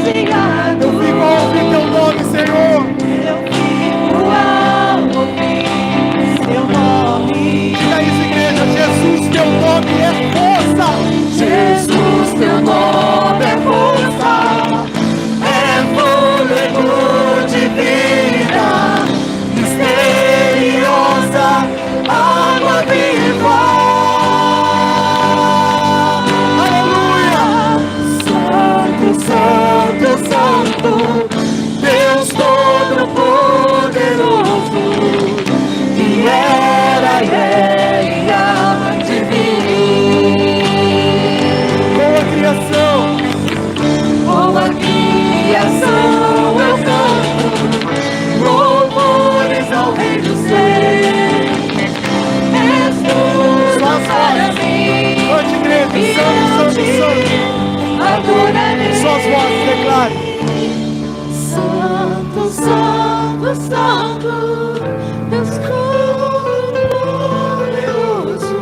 enviado. Eu fico ao ouvir teu nome, Senhor. Eu fico ao ouvir seu nome. Diga isso, igreja. Jesus, teu nome é força. Jesus, teu nome é força, é fôlego de vida, misteriosa água viva. Aleluia. Santo, santo, santo, Deus Todo-Poderoso, que era e é e há de vir. Com a criação, Com a criação eu canto louvores ao Rei dos Reis. És tudo Só as para vozes. mim, Cante, igreja. e Santo, eu te santo, adorarei. santo. Só as vozes, declare. Santo, santo, santo, Deus Todo-Poderoso,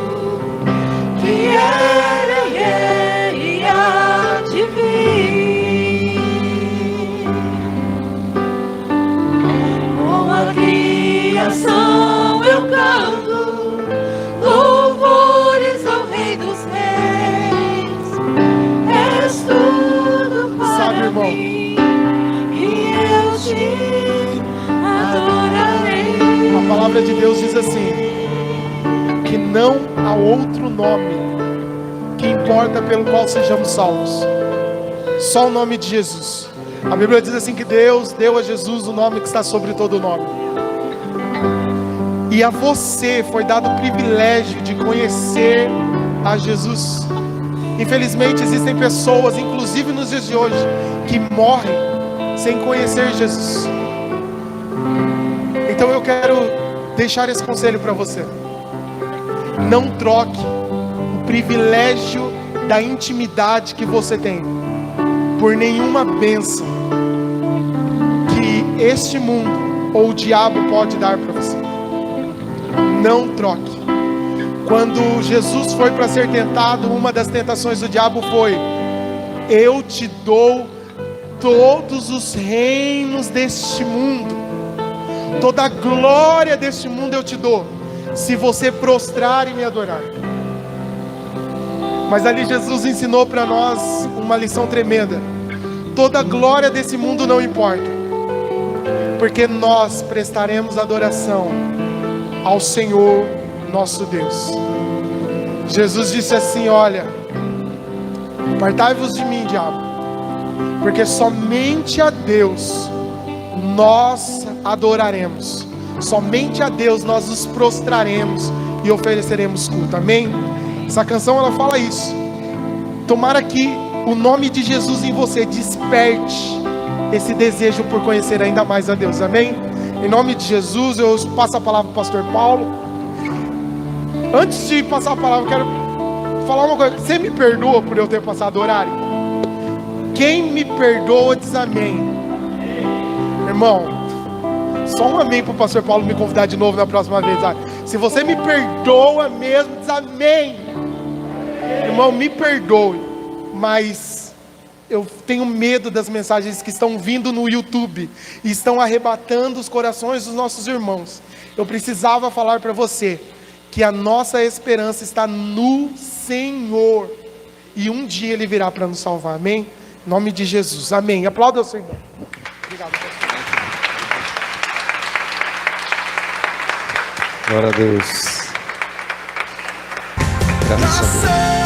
que era e é e há de vir. Com a criação eu canto louvores ao Rei dos Reis. És tudo Sabe, para irmão? mim, e eu te adorarei. A palavra de Deus diz assim: que não há outro nome que importa pelo qual sejamos salvos, só o nome de Jesus. A Bíblia diz assim que Deus deu a Jesus o nome que está sobre todo nome. E a você foi dado o privilégio de conhecer a Jesus. Infelizmente existem pessoas, inclusive nos dias de hoje, que morrem sem conhecer Jesus. Então eu quero deixar esse conselho para você: não troque o privilégio da intimidade que você tem por nenhuma bênção que este mundo ou o diabo pode dar para você. Não troque. Quando Jesus foi para ser tentado, uma das tentações do diabo foi: eu te dou todos os reinos deste mundo, toda a glória deste mundo eu te dou, se você prostrar e me adorar. Mas ali Jesus ensinou para nós uma lição tremenda: toda a glória desse mundo não importa, porque nós prestaremos adoração ao Senhor nosso Deus. Jesus disse assim: olha, apartai-vos de mim, diabo, porque somente a Deus nós adoraremos, somente a Deus nós nos prostraremos e ofereceremos culto. Amém? Essa canção ela fala isso. Tomara que o nome de Jesus em você desperte esse desejo por conhecer ainda mais a Deus. Amém? Em nome de Jesus, eu passo a palavra para o pastor Paulo. Antes de passar a palavra, eu quero falar uma coisa. Você me perdoa por eu ter passado o horário? Quem me perdoa diz amém. Irmão, só um amém para o pastor Paulo me convidar de novo na próxima vez. Se você me perdoa mesmo, diz amém. Irmão, me perdoe, mas eu tenho medo das mensagens que estão vindo no YouTube e estão arrebatando os corações dos nossos irmãos. Eu precisava falar para você que a nossa esperança está no Senhor, e um dia Ele virá para nos salvar. Amém? Em nome de Jesus, amém. Aplauda o Senhor. Obrigado, pastor. Glória a Deus. Graças a Deus.